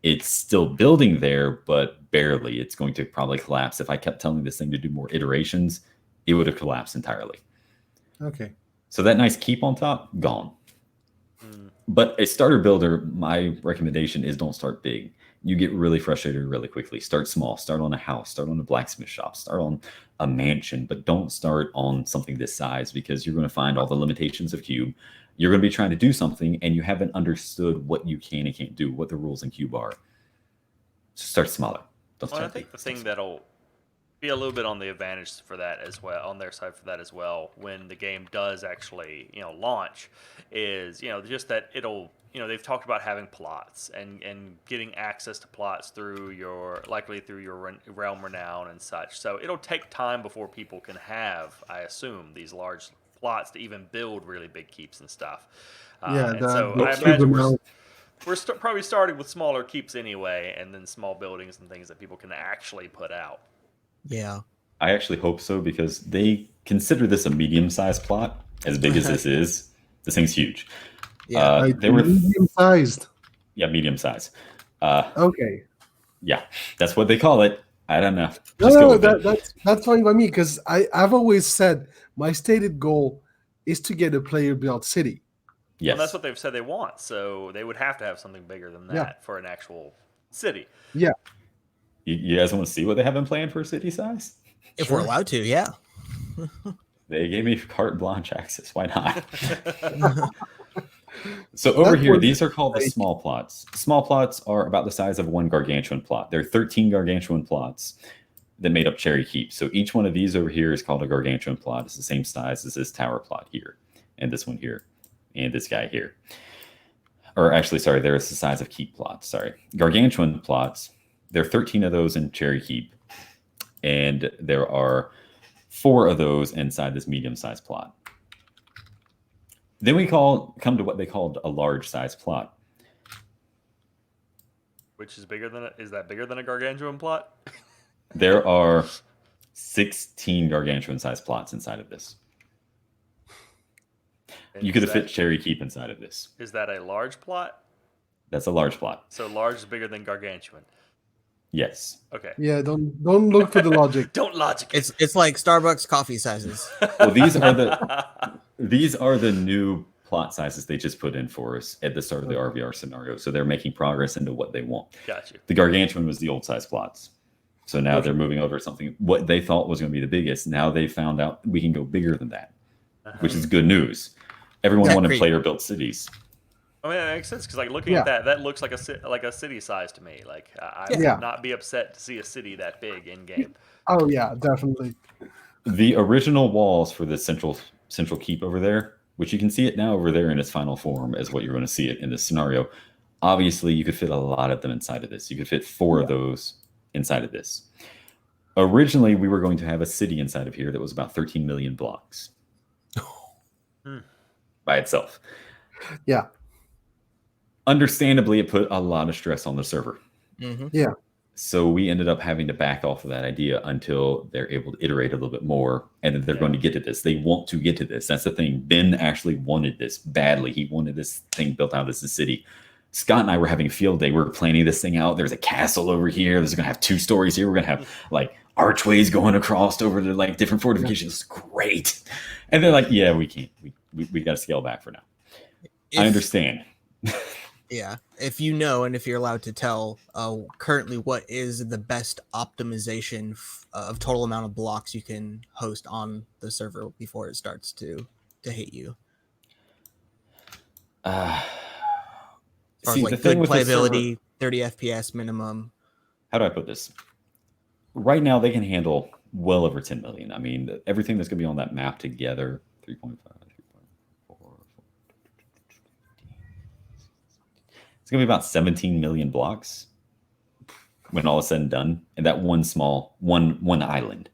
it's still building there, but barely. It's going to probably collapse. If I kept telling this thing to do more iterations, it would have collapsed entirely. Okay. So that nice keep on top, gone. But a starter builder, my recommendation is don't start big. You get really frustrated really quickly. Start small. Start on a house. Start on a blacksmith shop. Start on a mansion. But don't start on something this size, because you're going to find all the limitations of Cube. You're going to be trying to do something, and you haven't understood what you can and can't do, what the rules in Cube are. Just start smaller. Don't start I think the thing that'll be a little bit on the advantage for that as well, on their side for that as well, when the game does actually, launch, is, just that it'll, they've talked about having plots and getting access to plots through your realm renown and such. So it'll take time before people can have, I assume, these large plots to even build really big keeps and stuff. Yeah, and so I imagine we're probably starting with smaller keeps anyway, and then small buildings and things that people can actually put out. Yeah. I actually hope so, because they consider this a medium-sized plot. As big as this is, this thing's huge. Yeah. They were medium-sized. Yeah, medium-sized. Okay. Yeah, that's what they call it. I don't know. No, that's fine by me, because I've always said my stated goal is to get a player-built city. Yes. Well, that's what they've said they want, so they would have to have something bigger than that for an actual city. Yeah. You guys want to see what they have in plan for city size? If we're allowed to, yeah. They gave me carte blanche access. Why not? So over here, these are called the small plots. Small plots are about the size of one gargantuan plot. There are 13 gargantuan plots that made up Cherry Keep. So each one of these over here is called a gargantuan plot. It's the same size as this tower plot here, and this one here, and this guy here. Or actually, sorry, there is the size of keep plots. Sorry. Gargantuan plots, there are 13 of those in Cherry Keep, and there are 4 of those inside this medium-sized plot. Then we come to what they called a large-sized plot. Which is bigger than is that bigger than a gargantuan plot? There are 16 gargantuan-sized plots inside of this. And you could have fit Cherry Keep inside of this. Is that a large plot? That's a large plot. So large is bigger than gargantuan. Yes. Okay. Yeah, don't look for the logic. Don't logic. It's like Starbucks coffee sizes. Well, these are the new plot sizes they just put in for us at the start of the RVR scenario. So they're making progress into what they want. Gotcha. The gargantuan was the old size plots. So now they're moving over to something what they thought was going to be the biggest. Now they found out we can go bigger than that, which is good news. Everyone wanted player built cities. I mean, that makes sense, because looking at that looks like a city size to me. I would not be upset to see a city that big in game. Oh yeah, definitely. The original walls for the central keep over there, which you can see it now over there in its final form as what you're going to see it in this scenario. Obviously, you could fit a lot of them inside of this. You could fit 4 of those inside of this. Originally, we were going to have a city inside of here that was about 13 million blocks by itself. Yeah. Understandably, it put a lot of stress on the server. Mm-hmm. Yeah. So we ended up having to back off of that idea until they're able to iterate a little bit more, and then they're going to get to this. They want to get to this. That's the thing. Ben actually wanted this badly. He wanted this thing built out as a city. Scott and I were having a field day. We were planning this thing out. There's a castle over here. There's going to have 2 stories here. We're going to have archways going across over to different fortifications. It's great. And they're like, yeah, we can't. We got to scale back for now. I understand. Yeah, if you know, and if you're allowed to tell, currently what is the best optimization of total amount of blocks you can host on the server before it starts to hate you? As far as good playability, 30 FPS minimum. How do I put this? Right now, they can handle well over 10 million. I mean, everything that's going to be on that map together, 3.5. It's going to be about 17 million blocks when all is said and done, and that one island.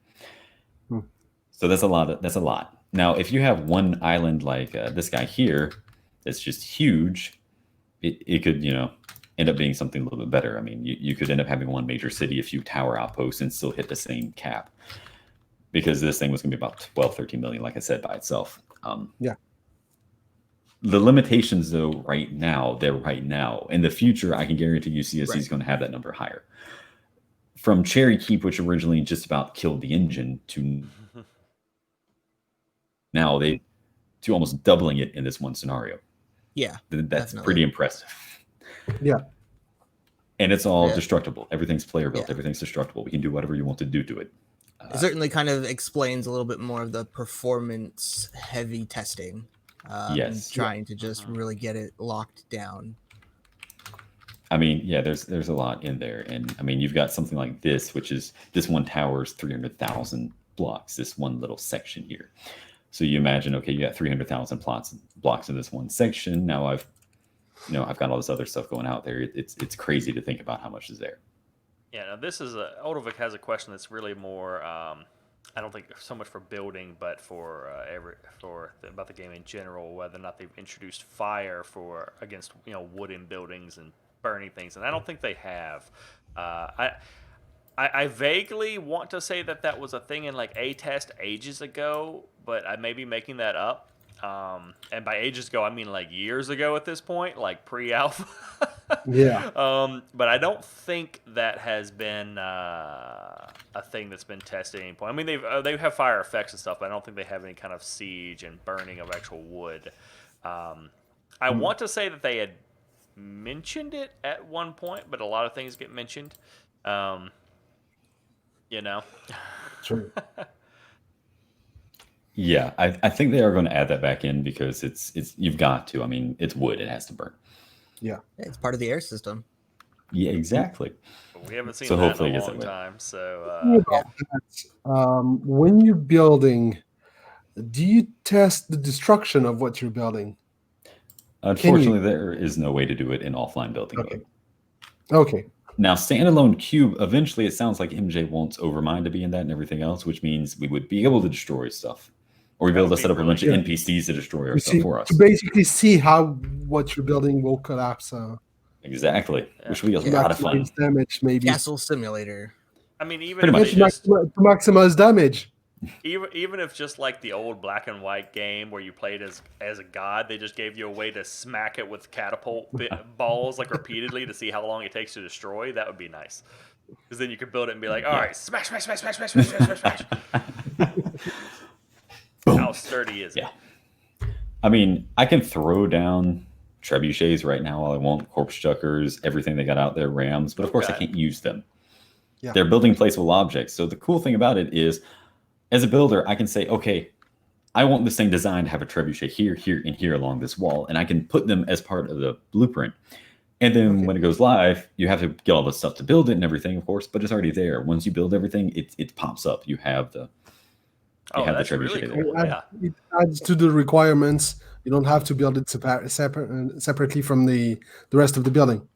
So that's a lot. Now, if you have one island like this guy here, that's just huge, it could end up being something a little bit better. I mean, you could end up having one major city, a few tower outposts, and still hit the same cap, because this thing was going to be about 12, 13 million, like I said, by itself. Yeah. The limitations, though, they're right now. In the future, I can guarantee you CSC is going to have that number higher. From Cherry Keep, which originally just about killed the engine, to now to almost doubling it in this one scenario. Yeah, That's definitely. pretty impressive. Yeah. And it's all Yeah. destructible. Everything's player built. Yeah. Everything's destructible. We can do whatever you want to do to it. It certainly kind of explains a little bit more of the performance heavy testing. And Yes. trying to just really get it locked down. I mean, yeah, there's a lot in there. And I mean, you've got something like this, which is this one tower is 300,000 blocks, this one little section here. So you imagine, okay, you got 300,000 blocks in this one section. Now I've got all this other stuff going out there. It's crazy to think about how much is there. Yeah, now this is Odovic has a question that's really more. I don't think so much for building, but for about the game in general, whether or not they've introduced fire against wooden buildings and burning things, and I don't think they have. I vaguely want to say that was a thing in like a test ages ago, but I may be making that up. And by ages ago, I mean like years ago at this point, like pre-alpha. Yeah. But I don't think that has been a thing that's been tested at any point. I mean, they have fire effects and stuff, but I don't think they have any kind of siege and burning of actual wood. I want to say that they had mentioned it at one point, but a lot of things get mentioned. True. Yeah, I think they are going to add that back in because it's you've got to. I mean, it's wood; it has to burn. Yeah. It's part of the air system. Yeah, exactly. But we haven't seen So that hopefully in it a gets long that way. time. So When you're building, do you test the destruction of what you're building? Unfortunately, there is no way to do it in offline building mode. Okay. Now, standalone cube, eventually it sounds like MJ wants Overmind to be in that and everything else, which means we would be able to destroy stuff. Or we'd be able to set up a bunch of NPCs to destroy our stuff for us. To basically see how what you're building will collapse. Exactly. Which would be a lot of fun. Damage, maybe. Castle simulator. I mean, even Pretty if much. To maximize damage. Even if just like the old black and white game where you played as a god, they just gave you a way to smack it with catapult balls like repeatedly to see how long it takes to destroy, that would be nice. Because then you could build it and be like, all right, smash, smash, smash, smash, smash, smash, smash, smash. How sturdy is it? Yeah. I mean, I can throw down trebuchets right now all I want, corpse chuckers, everything they got out there, rams, but of course I can't use them. Yeah. They're building placeable objects. So the cool thing about it is, as a builder, I can say, okay, I want this thing designed to have a trebuchet here, here, and here along this wall, and I can put them as part of the blueprint. And then when it goes live, you have to get all the stuff to build it and everything, of course, but it's already there. Once you build everything, it pops up. You have the that's trebuchet really cool. there. Yeah. It adds to the requirements. You don't have to build it separately from the rest of the building.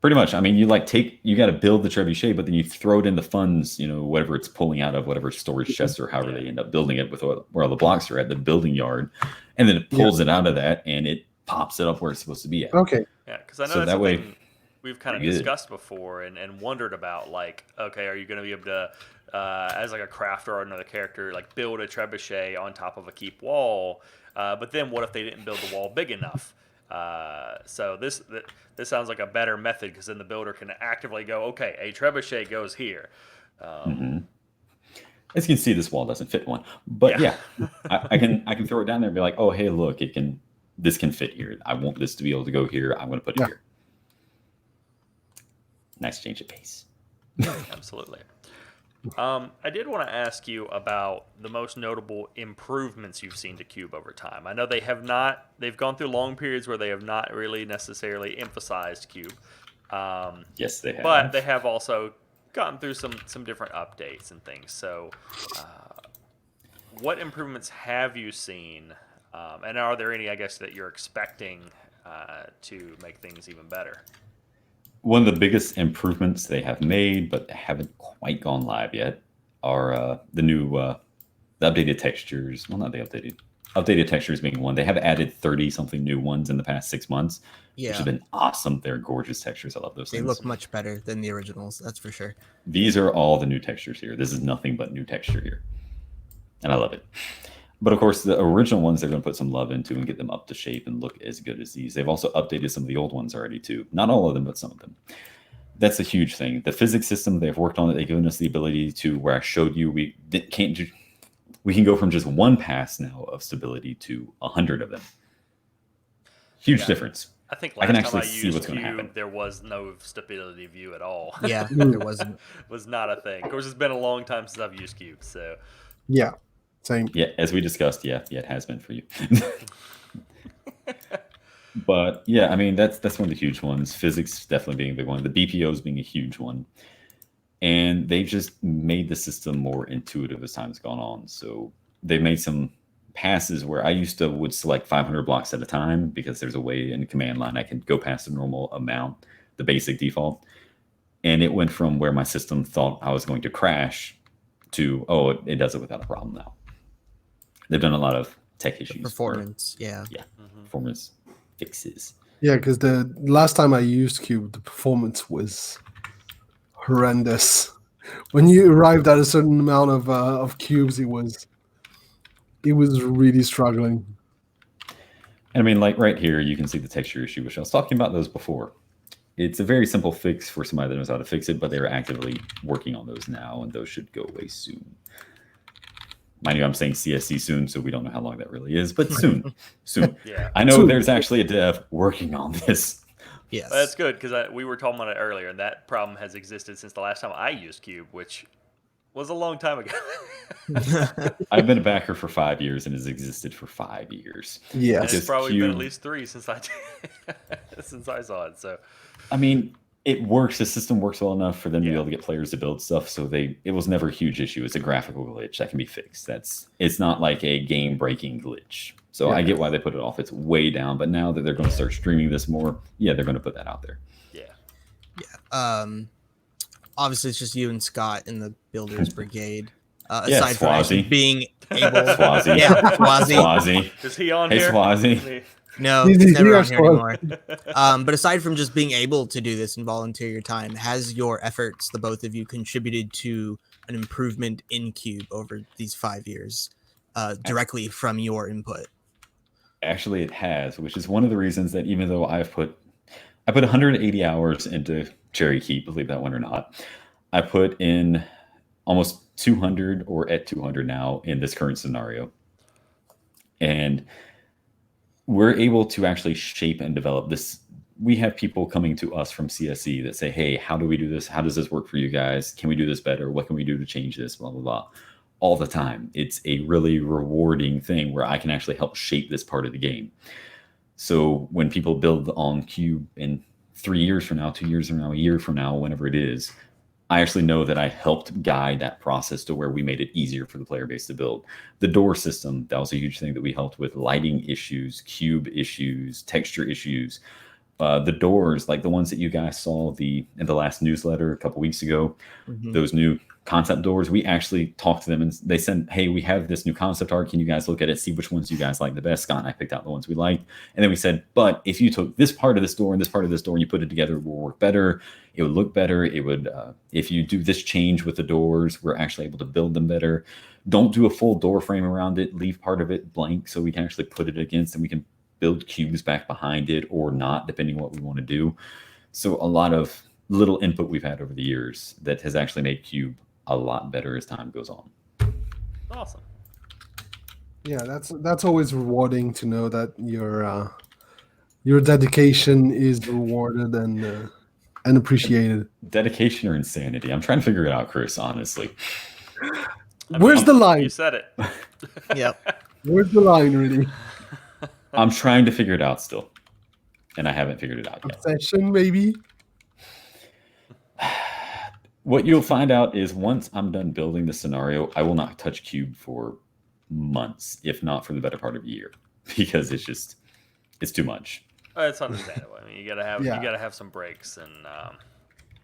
Pretty much. I mean, you got to build the trebuchet, but then you throw it in the funds, whatever it's pulling out of, whatever storage chest or however they end up building it with where all the blocks are at, the building yard, and then it pulls it out of that and it pops it up where it's supposed to be at. Okay. Yeah, because I know So that's that way, something we've kind of discussed before and wondered about, like, okay, are you going to be able to, as like a crafter or another character, like build a trebuchet on top of a keep wall, but then what if they didn't build the wall big enough? So this sounds like a better method because then the builder can actively go, okay, a trebuchet goes here. As you can see, this wall doesn't fit one, but I can throw it down there and be like, oh, hey, look, this can fit here. I want this to be able to go here. I'm going to put it here. Nice change of pace. Absolutely. I did want to ask you about the most notable improvements you've seen to Cube over time. I know they've gone through long periods where they have not really necessarily emphasized Cube. Yes, they have. But they have also gotten through some different updates and things. So what improvements have you seen? And are there any, I guess, that you're expecting to make things even better? One of the biggest improvements they have made, but haven't quite gone live yet, are the new, the updated textures. Well, not the updated textures being one. They have added 30-something new ones in the past 6 months, which have been awesome. They're gorgeous textures. I love those things. They look much better than the originals, that's for sure. These are all the new textures here. This is nothing but new texture here. And I love it. But of course, the original ones they're going to put some love into and get them up to shape and look as good as these. They've also updated some of the old ones already too. Not all of them, but some of them. That's a huge thing. The physics system they've worked on it. They've given us the ability to, where I showed you, we can go from just one pass now of stability to 100 of them. Huge difference. I think I can last time actually I see used what's going to Cube, happen. there was no stability view at all. Yeah, there wasn't. Was not a thing. Of course, it's been a long time since I've used Cube, so Yeah, same. Yeah, as we discussed, yeah, it has been for you. But yeah, I mean that's one of the huge ones. Physics definitely being a big one. The BPOs being a huge one, and they've just made the system more intuitive as time's gone on. So they've made some passes where I used to would select 500 blocks at a time because there's a way in the command line I can go past the normal amount, the basic default, and it went from where my system thought I was going to crash to it does it without a problem now. They've done a lot of tech issues, Performance, yeah. performance fixes. Yeah, because the last time I used Cube, the performance was horrendous. When you arrived at a certain amount of cubes, it was really struggling. And I mean, like right here, you can see the texture issue, which I was talking about those before. It's a very simple fix for somebody that knows how to fix it, but they're actively working on those now, and those should go away soon. Mind you, I'm saying CSC soon, so we don't know how long that really is, but soon. yeah. I know there's actually a dev working on this. Yes. Well, that's good because we were talking about it earlier, and that problem has existed since the last time I used Cube, which was a long time ago. I've been a backer for 5 years and has existed for 5 years. Yeah, It's probably been at least 3 since since I saw it. So, I mean, it works. The system works well enough for them to be able to get players to build stuff. So it was never a huge issue. It's a graphical glitch that can be fixed. It's not like a game breaking glitch. So I get why they put it off. It's way down. But now that they're going to start streaming this more, they're going to put that out there. Yeah. Obviously, it's just you and Scott in the Builders Brigade. Yeah, Aside from actually Swazi. being able, Swazi. yeah, Swazi. Swazi. is he on Hey, here? Swazi. No, He's he's never here, on here Swazi. anymore. But aside from just being able to do this and volunteer your time, has your efforts, the both of you, contributed to an improvement in Cube over these 5 years, directly from your input? Actually, it has, which is one of the reasons that even though I put 180 hours into Cherry Keep, believe that one or not, I put in almost 200 or at 200 now in this current scenario. And we're able to actually shape and develop this. We have people coming to us from CSE that say, hey, how do we do this? How does this work for you guys? Can we do this better? What can we do to change this? Blah, blah, blah. All the time. It's a really rewarding thing where I can actually help shape this part of the game. So when people build on Cube in 3 years from now, 2 years from now, a year from now, whenever it is, I actually know that I helped guide that process to where we made it easier for the player base to build. The door system, that was a huge thing that we helped with. Lighting issues, cube issues, texture issues. The doors, like the ones that you guys saw in the last newsletter a couple weeks ago, those new concept doors, we actually talked to them and they said, hey, we have this new concept art. Can you guys look at it, see which ones you guys like the best? Scott and I picked out the ones we liked. And then we said, but if you took this part of this door and this part of this door and you put it together, it will work better. It would look better. It would, if you do this change with the doors, we're actually able to build them better. Don't do a full door frame around it. Leave part of it blank so we can actually put it against and we can build cubes back behind it or not, depending on what we want to do. So a lot of little input we've had over the years that has actually made Cube a lot better as time goes on. Awesome. Yeah, that's always rewarding to know that your dedication is rewarded and appreciated. Dedication or insanity? I'm trying to figure it out, Kriss, honestly. Where's the line? You said it. Yep. Where's the line, really? I'm trying to figure it out still, and I haven't figured it out yet. Obsession, maybe? What you'll find out is once I'm done building the scenario, I will not touch Cube for months, if not for the better part of a year, because it's too much. It's understandable. I mean, you gotta have some breaks, and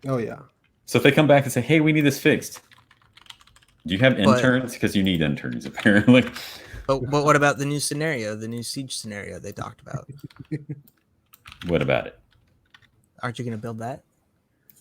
Oh yeah. So if they come back and say, "Hey, we need this fixed," do you have interns? Because you need interns apparently. But what about the new scenario, the new siege scenario they talked about? What about it? Aren't you going to build that?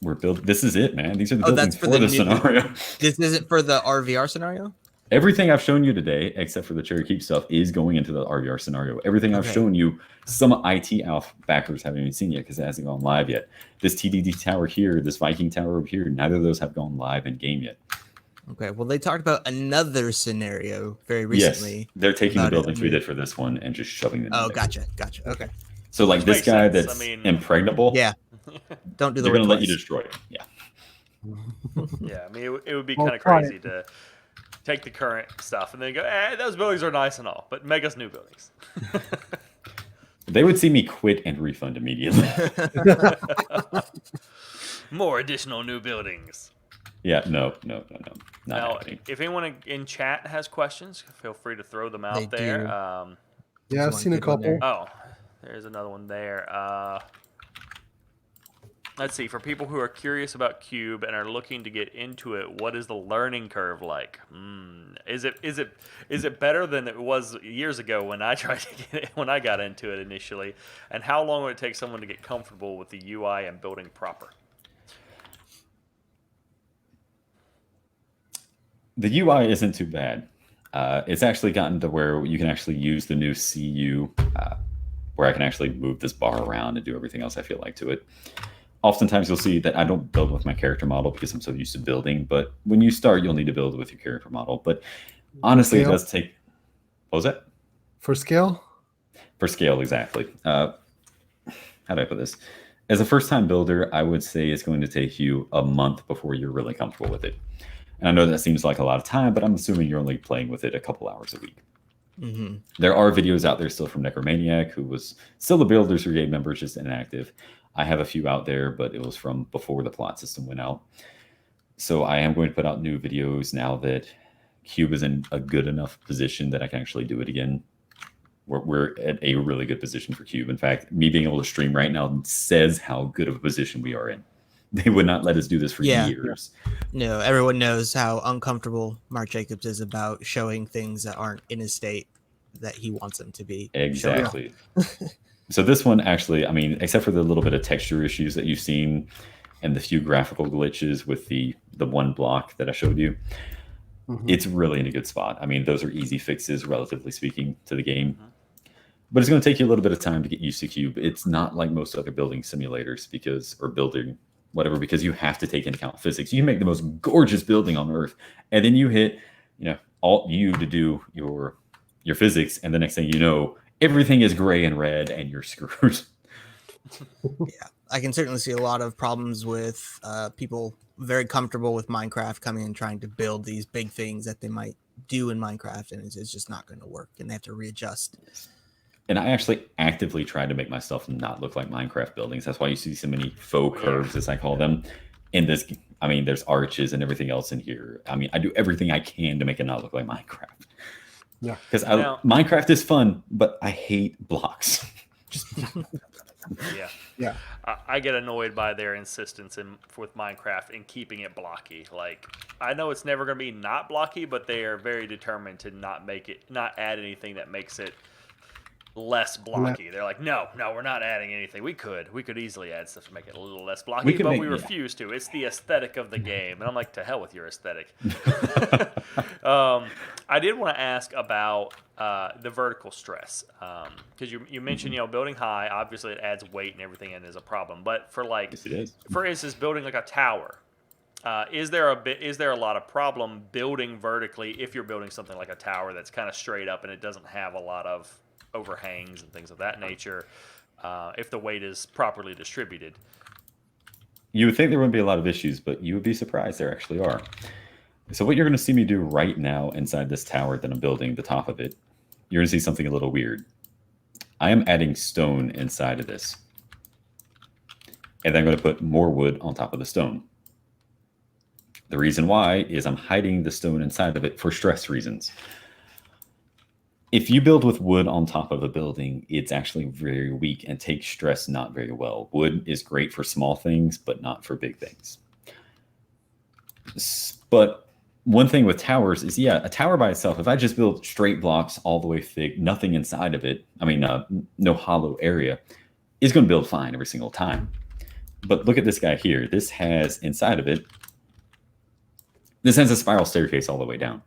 We're building. This is it, man. These are the buildings for the scenario. This isn't for the RVR scenario? Everything I've shown you today, except for the Cherry Keep stuff, is going into the RVR scenario. Everything I've shown you, some IT Alpha backers haven't even seen yet because it hasn't gone live yet. This TDD tower here, this Viking tower over here, neither of those have gone live in game yet. Okay, well, they talked about another scenario very recently. Yes, they're taking the buildings we did for this one and just shoving them in there. Gotcha. Okay. So like Which this makes guy sense. that's I mean, impregnable, Yeah. Don't do the they're going word to let you twice. destroy it. Yeah. yeah, I mean, it would be Well, kind of try crazy to take the current stuff and then go, those buildings are nice and all, but make us new buildings. They would see me quit and refund immediately. More additional new buildings. Yeah, no. Not Now, happening. if anyone in chat has questions, feel free to throw them out They there. do. Yeah, There's I've one seen a good one there. couple. Oh, there's another one there. Let's see. For people who are curious about Cube and are looking to get into it, what is the learning curve like? Is it better than it was years ago when I tried to get it, when I got into it initially? And how long would it take someone to get comfortable with the UI and building proper? The UI isn't too bad. It's actually gotten to where you can actually use the new CU, where I can actually move this bar around and do everything else I feel like to it. Oftentimes you'll see that I don't build with my character model because I'm so used to building, but when you start, you'll need to build with your character model. But honestly, it does take... What was that? For scale? For scale, exactly. How do I put this? As a first-time builder, I would say it's going to take you a month before you're really comfortable with it. And I know that seems like a lot of time, but I'm assuming you're only playing with it a couple hours a week. Mm-hmm. There are videos out there still from Necromaniac, who was still a Builders Brigade member, just inactive. I have a few out there, but it was from before the plot system went out. So I am going to put out new videos now that Cube is in a good enough position that I can actually do it again. We're at a really good position for Cube. In fact, me being able to stream right now says how good of a position we are in. They would not let us do this for years. No, everyone knows how uncomfortable Mark Jacobs is about showing things that aren't in his state that he wants them to be. Exactly. So this one actually, I mean, except for the little bit of texture issues that you've seen and the few graphical glitches with the one block that I showed you, it's really in a good spot. I mean, those are easy fixes, relatively speaking, to the game. But it's going to take you a little bit of time to get used to Cube. It's not like most other building simulators or building whatever, because you have to take into account physics. You can make the most gorgeous building on Earth, and then you hit, Alt U to do your physics, and the next thing you know, everything is gray and red, and you're screwed. Yeah, I can certainly see a lot of problems with people very comfortable with Minecraft coming and trying to build these big things that they might do in Minecraft, and it's just not going to work, and they have to readjust. And I actually actively tried to make myself not look like Minecraft buildings. That's why you see so many faux curves, as I call them. In this, I mean, there's arches and everything else in here. I mean, I do everything I can to make it not look like Minecraft. Yeah. Because Minecraft is fun, but I hate blocks. Yeah. I get annoyed by their insistence with Minecraft in keeping it blocky. Like, I know it's never going to be not blocky, but they are very determined to not add anything that makes it less blocky. They're like, no, we're not adding anything. We could easily add stuff to make it a little less blocky, but we refuse to. It's the aesthetic of the game, and I'm like, to hell with your aesthetic. I did want to ask about the vertical stress, because you mentioned building high. Obviously, it adds weight and everything, and is a problem. But for for instance, building like a tower. Is there a lot of problem building vertically if you're building something like a tower that's kind of straight up and it doesn't have a lot of overhangs and things of that nature, if the weight is properly distributed? You would think there wouldn't be a lot of issues, but you would be surprised there actually are. So what you're going to see me do right now inside this tower that I'm building, the top of it, you're going to see something a little weird. I am adding stone inside of this. And then I'm going to put more wood on top of the stone. The reason why is I'm hiding the stone inside of it for stress reasons. If you build with wood on top of a building, it's actually very weak and takes stress not very well. Wood is great for small things, but not for big things. But one thing with towers is, a tower by itself, if I just build straight blocks all the way thick, nothing inside of it, no hollow area, is going to build fine every single time. But look at this guy here. This has inside of it, this has a spiral staircase all the way down.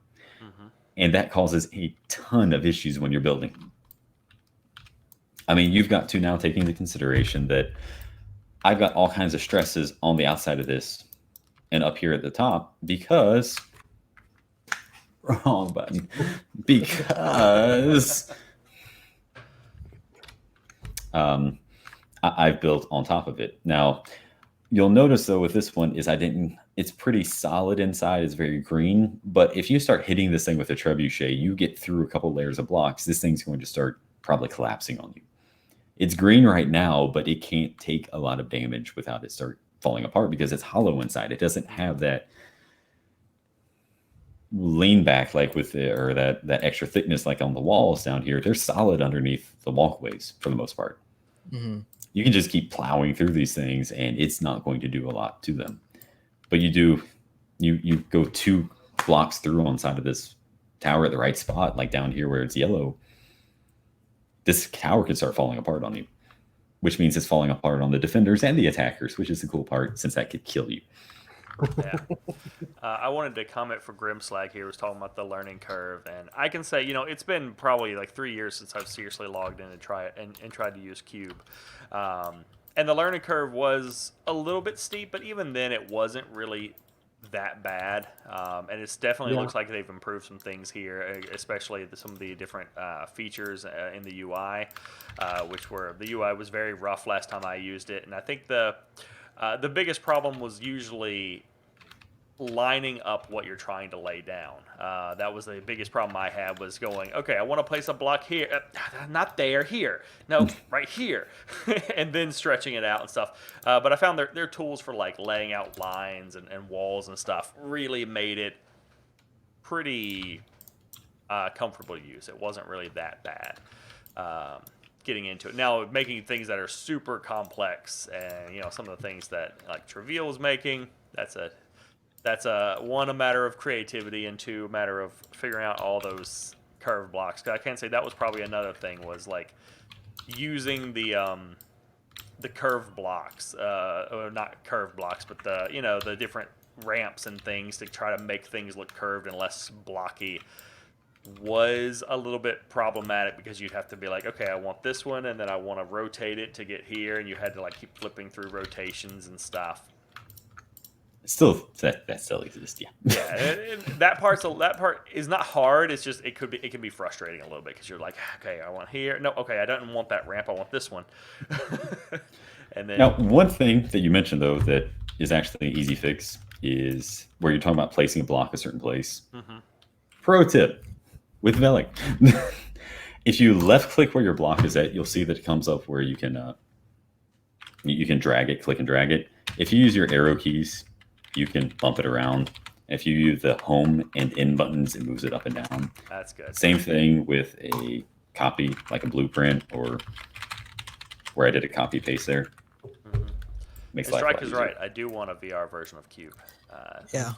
And that causes a ton of issues when you're building. I mean, you've got to now take into consideration that I've got all kinds of stresses on the outside of this and up here at the top because... Wrong button. Because... I've built on top of it. Now, you'll notice though with this one is it's pretty solid inside. It's very green. But if you start hitting this thing with a trebuchet, you get through a couple layers of blocks. This thing's going to start probably collapsing on you. It's green right now, but it can't take a lot of damage without it start falling apart because it's hollow inside. It doesn't have that lean back like with that extra thickness like on the walls down here. They're solid underneath the walkways for the most part. Mm-hmm. You can just keep plowing through these things and it's not going to do a lot to them. But you go 2 blocks through on side of this tower at the right spot, like down here where it's yellow. This tower could start falling apart on you, which means it's falling apart on the defenders and the attackers, which is the cool part since that could kill you. Yeah. I wanted to comment for Grimslag here. Was talking about the learning curve, and I can say, it's been probably like 3 years since I've seriously logged in and tried to use Cube. And the learning curve was a little bit steep, but even then it wasn't really that bad. And it definitely looks like they've improved some things here, especially some of the different features in the UI, the UI was very rough last time I used it. And I think the biggest problem was usually lining up what you're trying to lay down. That was the biggest problem I had, was going, okay, I want to place a block here. Not there, here. No, right here. And then stretching it out and stuff. But I found their tools for like laying out lines and walls and stuff really made it pretty comfortable to use. It wasn't really that bad. Getting into it now, making things that are super complex, and some of the things that like Treville was making, that's a matter of creativity, and 2 a matter of figuring out all those curve blocks. 'Cause I can say that was probably another thing, was like using the curve blocks, or not curve blocks, but the different ramps and things to try to make things look curved and less blocky, was a little bit problematic, because you'd have to be like, okay, I want this one, and then I want to rotate it to get here, and you had to like keep flipping through rotations and stuff. Still, that still exists, yeah. Yeah, that part is not hard. It's just it can be frustrating a little bit, because you're like, okay, I want here. No, okay, I don't want that ramp. I want this one. And then now, one thing that you mentioned though that is actually an easy fix is where you're talking about placing a block a certain place. Mm-hmm. Pro tip with Vellic. If you left click where your block is at, you'll see that it comes up where you can drag it, click and drag it. If you use your arrow keys, you can bump it around. If you use the home and in buttons, it moves it up and down. That's good. Same thing with a copy, like a blueprint, or where I did a copy paste there. Mm-hmm. Makes life Strike is easier. right. I do want a VR version of Cube.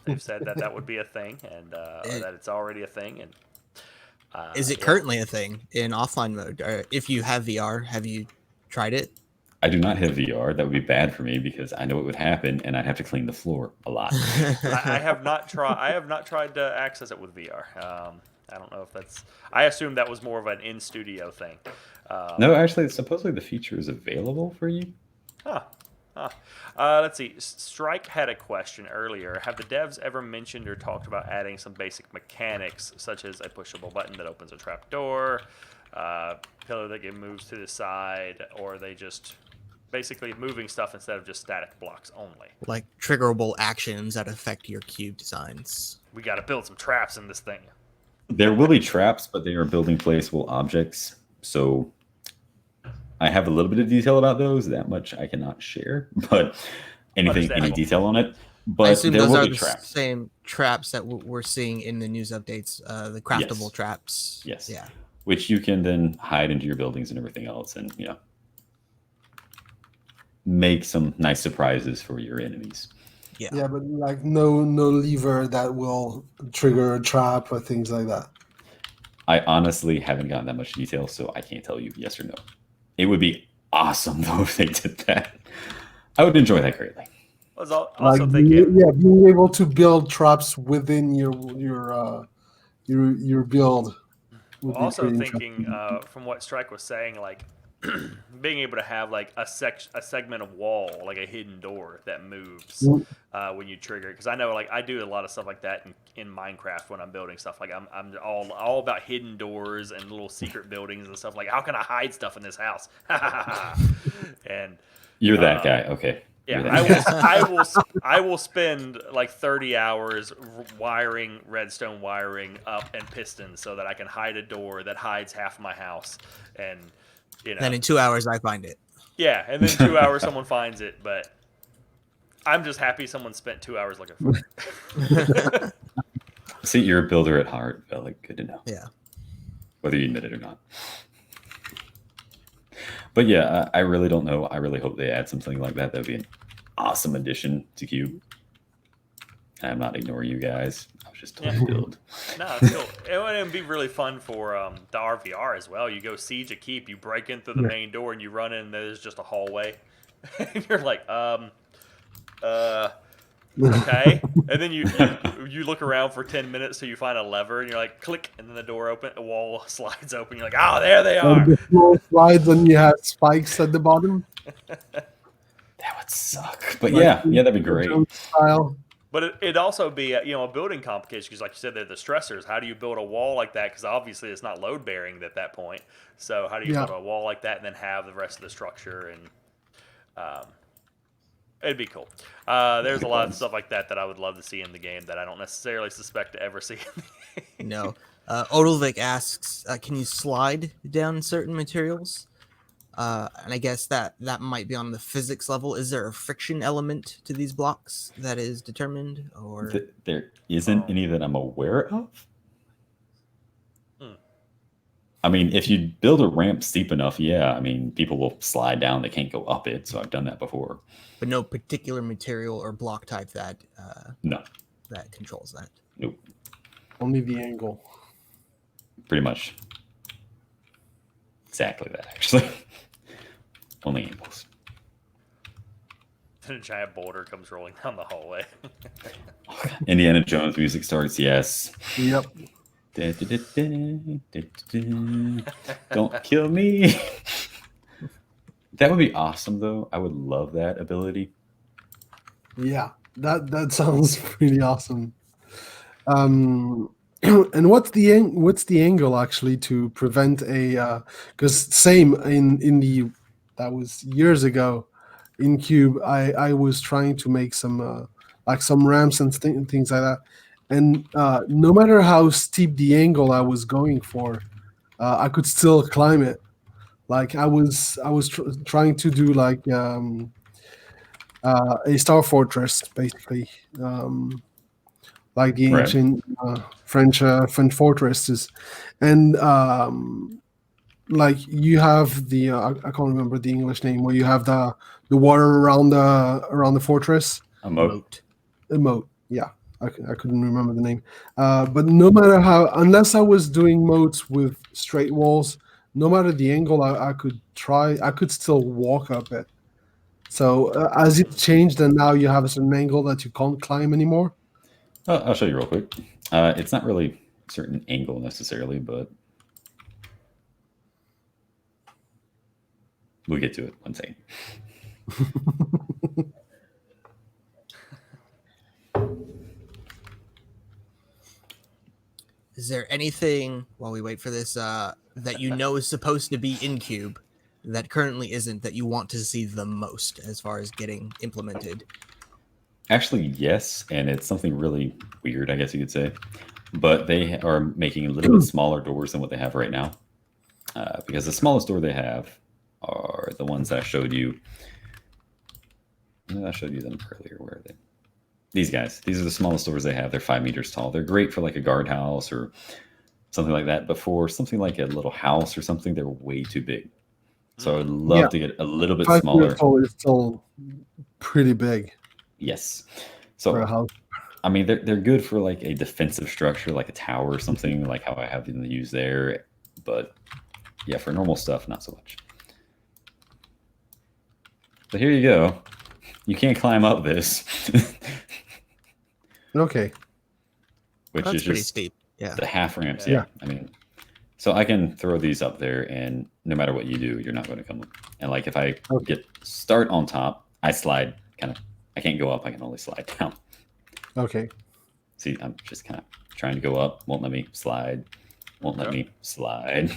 They've said that would be a thing, and or that it's already a thing. And is it currently a thing in offline mode? Or if you have VR, have you tried it? I do not have VR. That would be bad for me, because I know it would happen, and I'd have to clean the floor a lot. I have not tried to access it with VR. I don't know if that's. I assume that was more of an in-studio thing. No, actually, supposedly the feature is available for you. Let's see. Strike had a question earlier. Have the devs ever mentioned or talked about adding some basic mechanics, such as a pushable button that opens a trap door, pillar that moves to the side, or are they just basically moving stuff instead of just static blocks only? Like triggerable actions that affect your cube designs. We got to build some traps in this thing. There will be traps, but they are building placeable objects. So I have a little bit of detail about those. That much I cannot share, but any detail on it. But I assume there those will are be the traps. same traps that we're seeing in the news updates, the craftable traps. Yes. Yeah. Which you can then hide into your buildings and everything else, and make some nice surprises for your enemies. Yeah, but like no lever that will trigger a trap or things like that. I honestly haven't gotten that much detail, so I can't tell you yes or no. It would be awesome though if they did that. I would enjoy that greatly. I was also thinking, being able to build traps within your build. Also thinking, from what Strike was saying, like being able to have like a segment of wall, like a hidden door that moves when you trigger it. Because I know like I do a lot of stuff like that in Minecraft when I'm building stuff. Like I'm all about hidden doors and little secret buildings and stuff. Like how can I hide stuff in this house? And you're that guy. Okay. Yeah, That I will spend like 30 hours wiring redstone wiring up and pistons so that I can hide a door that hides half of my house, and Then in 2 hours I find it. Yeah, and then 2 hours someone finds it, but I'm just happy someone spent 2 hours looking for it. See, you're a builder at heart, Vellic. Good to know. Yeah. Whether you admit it or not. But yeah, I really don't know. I really hope they add something like that. That would be an awesome addition to Cube. I'm not ignoring you guys. I was just trying to build. No, it's cool. It would be really fun for the RVR as well. You go siege a keep, you break in through the main door, and you run in, and there's just a hallway. And you're like, okay. And then you look around for 10 minutes till you find a lever, and you're like, click, and then the door open, the wall slides open. You're like, oh, there they are. And the floor slides, and you have spikes at the bottom. That would suck. But yeah, that'd be great. Style. But it'd also be a building complication because, like you said, they're the stressors. How do you build a wall like that? Because obviously it's not load bearing at that point. So how do you build a wall like that and then have the rest of the structure? And it'd be cool. There's a lot of stuff like that I would love to see in the game that I don't necessarily suspect to ever see in the game. No. Odilvik asks, can you slide down certain materials? And I guess that might be on the physics level. Is there a friction element to these blocks that is determined, or there isn't any that I'm aware of? I mean, if you build a ramp steep enough, yeah. I mean, people will slide down; they can't go up it. So I've done that before. But no particular material or block type that no that controls that. Nope. Only the angle. Pretty much. Exactly that, actually. Only angles. Then a giant boulder comes rolling down the hallway. Indiana Jones music starts, yes. Yep. Don't kill me. That would be awesome, though. I would love that ability. Yeah, that sounds pretty awesome. And what's the angle actually to prevent a? Because same in the that was years ago in Cube. I was trying to make some like some ramps and things like that, and no matter how steep the angle I was going for, I could still climb it. Like I was trying to do like a Star Fortress basically. Like the ancient French fortresses, and like you have the I can't remember the English name where you have the water around the fortress. A moat. A moat. Yeah, I couldn't remember the name. But no matter how, unless I was doing moats with straight walls, no matter the angle I could try, I could still walk up it. So as it changed, and now you have a certain angle that you can't climb anymore. I'll show you real quick. It's not really a certain angle necessarily, but we'll get to it one second. Is there anything, while we wait for this, that you know is supposed to be in Cube that currently isn't, that you want to see the most as far as getting implemented? Actually, yes, and it's something really weird, I guess you could say. But they are making a little bit smaller doors than what they have right now. Because the smallest door they have are the ones that I showed you. I showed you them earlier. Where are they? These guys. These are the smallest doors they have. They're 5 meters tall. They're great for like a guardhouse or something like that. But for something like a little house or something, they're way too big. So I'd love to get a little bit 5 smaller. meters tall is still pretty big. Yes. So, I mean, they're good for like a defensive structure, like a tower or something, like how I have them used there. But yeah, for normal stuff, not so much. But here you go. You can't climb up this. Okay. Which That's is pretty just steep. Yeah. the half ramps. Yeah. I mean, So I can throw these up there, and no matter what you do, you're not going to come. And like if I get start on top, I slide kind of. I can't go up. I can only slide down. Okay. See, I'm just kind of trying to go up. Won't let me slide. Won't let me slide.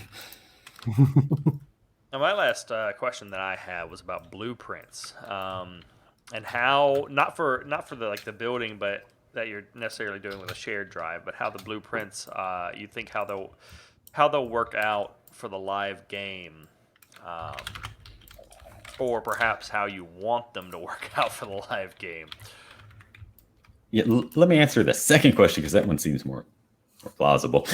Now, my last question that I had was about blueprints, and how not for the building, but that you're necessarily doing with a shared drive, but how the blueprints you think how they'll work out for the live game, or perhaps how you want them to work out for the live game. Yeah, let me answer the second question because that one seems more plausible.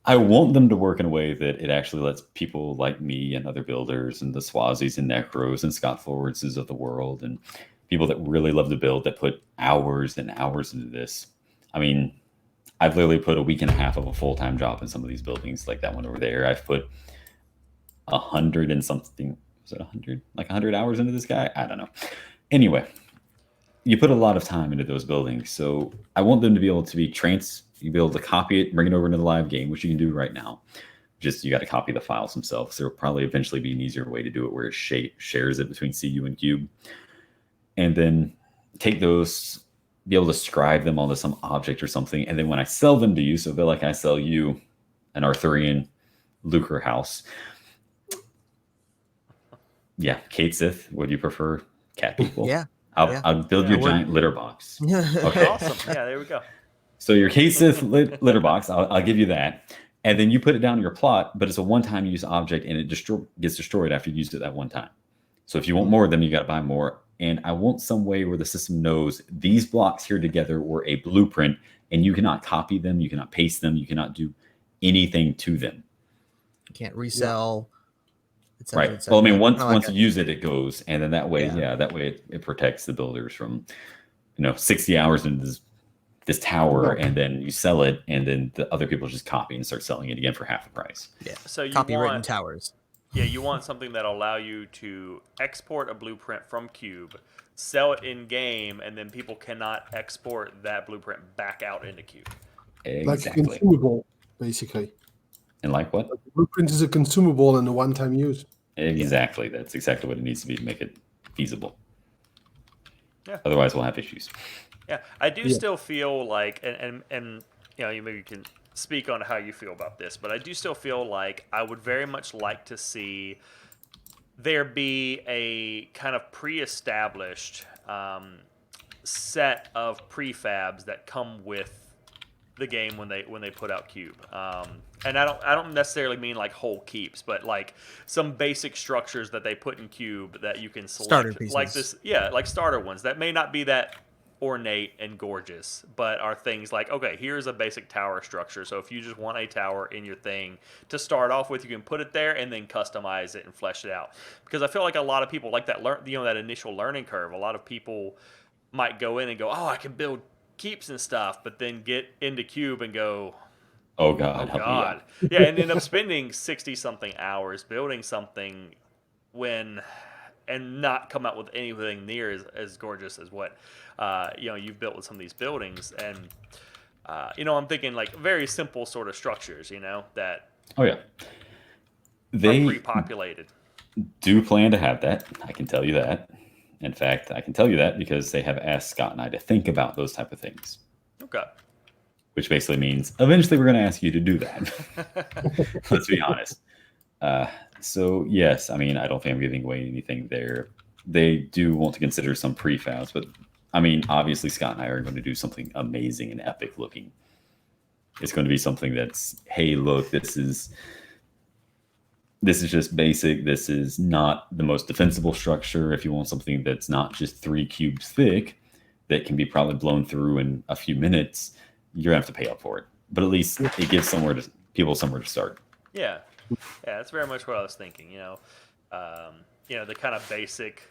I want them to work in a way that it actually lets people like me and other builders and the Swazis and Necros and Scott Forwardses of the world and people that really love to build, that put hours and hours into this. I mean, I've literally put a week and a half of a full-time job in some of these buildings, like that one over there. I've put 100 and something, was it 100? Like 100 hours into this guy? I don't know. Anyway, you put a lot of time into those buildings. So I want them to be able to be you be able to copy it, bring it over into the live game, which you can do right now. Just you got to copy the files themselves. There will probably eventually be an easier way to do it where it shares it between CU and Cube. And then take those, be able to scribe them onto some object or something. And then when I sell them to you, so Vellic, I sell you an Arthurian lucre house. Yeah, Kate Sith, would you prefer cat people? Yeah. I'll build you a giant litter box. Okay. Awesome. Yeah, there we go. So your Kate Sith litter box, I'll give you that. And then you put it down in your plot, but it's a one-time use object, and it gets destroyed after you used it that one time. So if you want more, then you got to buy more. And I want some way where the system knows these blocks here together were a blueprint, and you cannot copy them, you cannot paste them, you cannot do anything to them. You can't resell. Right. Et cetera. Well, I mean, once you use it, it goes, and then that way, it protects the builders from, 60 hours into this tower, and then you sell it, and then the other people just copy and start selling it again for half the price. Yeah. So you copywritten towers. Yeah, you want something that'll allow you to export a blueprint from Cube, sell it in game, and then people cannot export that blueprint back out into Cube. Exactly. Like a consumable, basically. And like what? The blueprint is a consumable and a one-time use. Exactly. That's exactly what it needs to be to make it feasible. Yeah. Otherwise, we'll have issues. Yeah, I do still feel like, and you maybe you can speak on how you feel about this, but I do still feel like I would very much like to see there be a kind of pre-established set of prefabs that come with the game when they put out Cube. And I don't necessarily mean like whole keeps, but like some basic structures that they put in Cube that you can select, starter pieces. like this, like starter ones that may not be that ornate and gorgeous, but are things like, okay, here's a basic tower structure. So if you just want a tower in your thing to start off with, you can put it there and then customize it and flesh it out. Because I feel like a lot of people like that that initial learning curve. A lot of people might go in and go, oh, I can build keeps and stuff, but then get into Cube and go, oh God, yeah, and end up spending 60-something hours building something and not come out with anything near as gorgeous as what you've built with some of these buildings. And I'm thinking like very simple sort of structures, that are pre-populated. Do plan to have that. I can tell you that. In fact, I can tell you that because they have asked Scott and I to think about those type of things. Okay. Which basically means eventually we're going to ask you to do that. Let's be honest. So yes, I mean, I don't think I'm giving away anything there. They do want to consider some prefabs, but I mean, obviously Scott and I are going to do something amazing and epic looking. It's going to be something that's, hey, look, this is just basic. This is not the most defensible structure. If you want something that's not just 3 cubes thick, that can be probably blown through in a few minutes, you're going to have to pay up for it. But at least it gives people somewhere to start. Yeah. Yeah, that's very much what I was thinking. The kind of basic,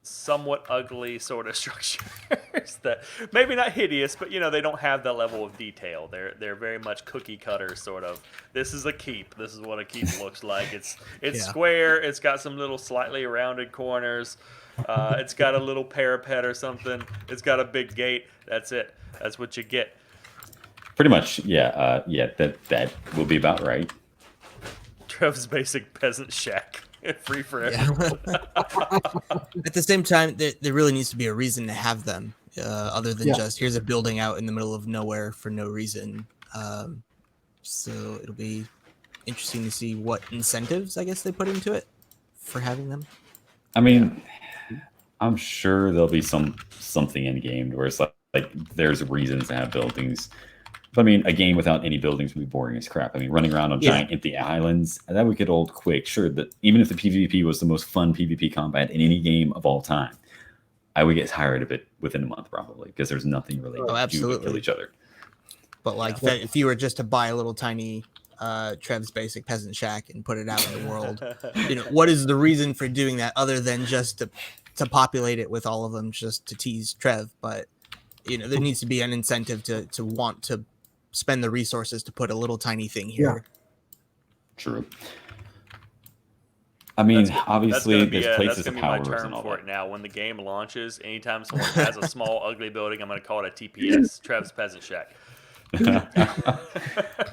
somewhat ugly sort of structures that maybe not hideous, but they don't have that level of detail. They're very much cookie cutter sort of. This is a keep. This is what a keep looks like. It's square. It's got some little slightly rounded corners. It's got a little parapet or something. It's got a big gate. That's it. That's what you get. Pretty much, yeah. That will be about right. Trev's basic peasant shack. Free for Yeah. everyone. At the same time, there really needs to be a reason to have them, other than just here's a building out in the middle of nowhere for no reason. So it'll be interesting to see what incentives, I guess, they put into it for having them. I mean, I'm sure there'll be something in game where it's like there's reasons to have buildings. But I mean, a game without any buildings would be boring as crap. I mean, running around on giant empty islands, that would get old quick. Sure, that even if the PvP was the most fun PvP combat in any game of all time, I would get tired of it within a month probably because there's nothing really to do but kill each other. But like, if you were just to buy a little tiny Trev's basic peasant shack and put it out in the world, what is the reason for doing that other than just to populate it with all of them just to tease Trev? But there needs to be an incentive to want to spend the resources to put a little tiny thing here. True. I mean, obviously, there's places of power and all that. Now, when the game launches, anytime someone has a small, ugly building, I'm going to call it a TPS, Trev's Peasant Shack.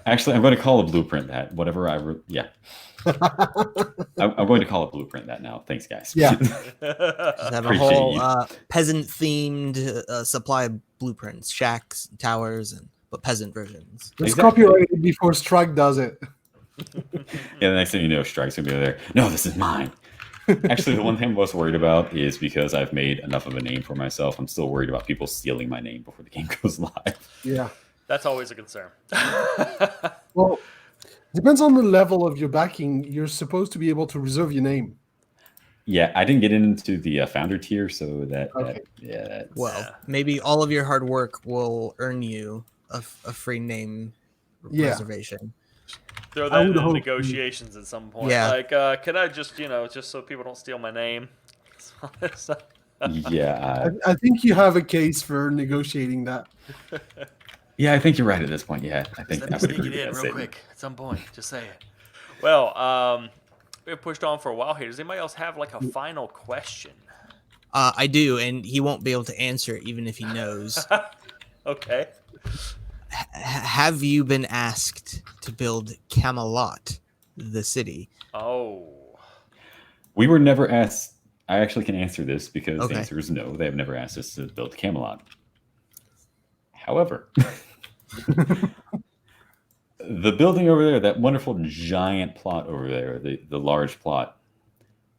Actually, I'm going to call a blueprint that. Whatever I'm going to call it blueprint that now. Thanks, guys. Yeah. Just have a whole peasant-themed supply of blueprints, shacks, towers, but peasant versions. It's copyrighted before Strike does it. Yeah, the next thing you know, Strike's going to be there. No, this is mine. Actually, the one thing I'm most worried about is because I've made enough of a name for myself, I'm still worried about people stealing my name before the game goes live. Yeah. That's always a concern. Well, depends on the level of your backing. You're supposed to be able to reserve your name. Yeah, I didn't get into the founder tier, so maybe all of your hard work will earn you a free name reservation. Throw that into negotiations at some point. Yeah. Like, can I just so people don't steal my name? Yeah. I think you have a case for negotiating that. Yeah, I think you're right at this point. Yeah, I think Let me sneak it in real quick at some point. Just say it. Well, we've pushed on for a while here. Does anybody else have like a final question? I do, and he won't be able to answer it even if he knows. Okay. Have you been asked to build Camelot, the city? Oh. We were never asked. I actually can answer this because the answer is no. They have never asked us to build Camelot. However, the building over there, that wonderful giant plot over there, the large plot,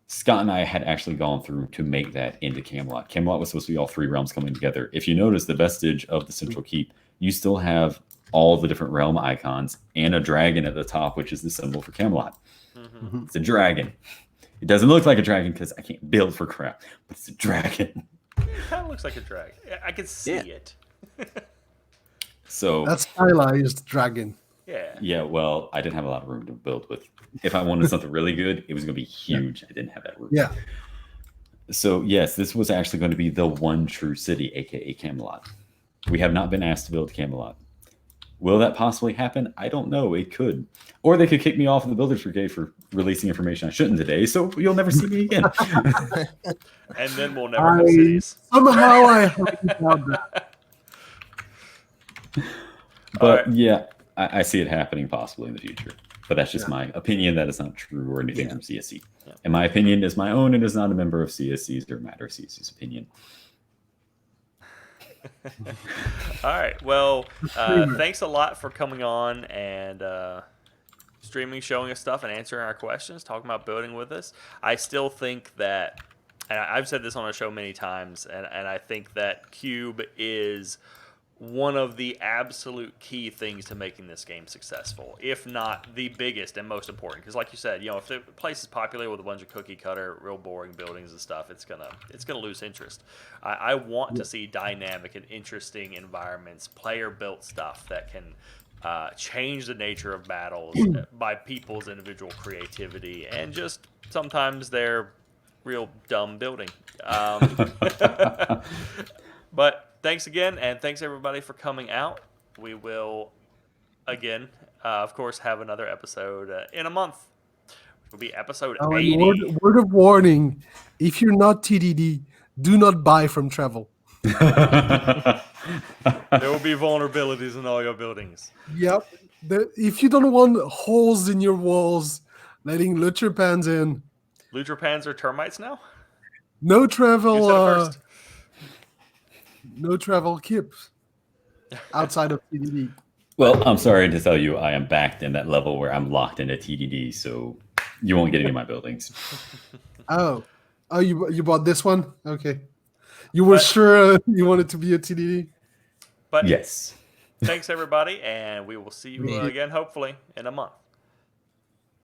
Scott and I had actually gone through to make that into Camelot. Camelot was supposed to be all three realms coming together. If you notice the vestige of the central keep, you still have all the different realm icons and a dragon at the top, which is the symbol for Camelot. Mm-hmm. It's a dragon. It doesn't look like a dragon because I can't build for crap, but it's a dragon. It kind of looks like a dragon. I can see it. So that's stylized dragon. Yeah. Yeah, well, I didn't have a lot of room to build with. If I wanted something really good, it was going to be huge. I didn't have that room. Yeah. So, yes, this was actually going to be the one true city, aka Camelot. We have not been asked to build Camelot. Will that possibly happen? I don't know. It could. Or they could kick me off of the Builders Brigade for releasing information I shouldn't today, so you'll never see me again. And then we'll never have cities. Somehow I heard about that. But yeah, I see it happening possibly in the future. But that's just my opinion. That is not true or anything from CSC. Yeah. And my opinion is my own and is not a member of CSC's or matter of CSC's opinion. All right. Well, thanks a lot for coming on and streaming, showing us stuff, and answering our questions, talking about building with us. I still think that, and I've said this on a show many times, and I think that Cube is one of the absolute key things to making this game successful, if not the biggest and most important. Because, like you said, if the place is populated with a bunch of cookie cutter, real boring buildings and stuff, it's gonna lose interest. I want to see dynamic and interesting environments, player built stuff that can change the nature of battles by people's individual creativity and just sometimes their real dumb building. But thanks again, and thanks everybody for coming out. We will, again, of course, have another episode in a month. It will be episode 80. Word of warning, if you're not TDD, do not buy from Treville. There will be vulnerabilities in all your buildings. Yep. If you don't want holes in your walls, letting Lutrapans in. Lutrapans are termites now? No You said it travel. first. No travel keeps outside of TDD. Well, I'm sorry to tell you, I am backed in that level where I'm locked into TDD, so you won't get any of my buildings. Oh, you bought this one? Okay. You were sure you wanted to be a TDD? But Yes. thanks, everybody, and we will see you again, hopefully, in a month.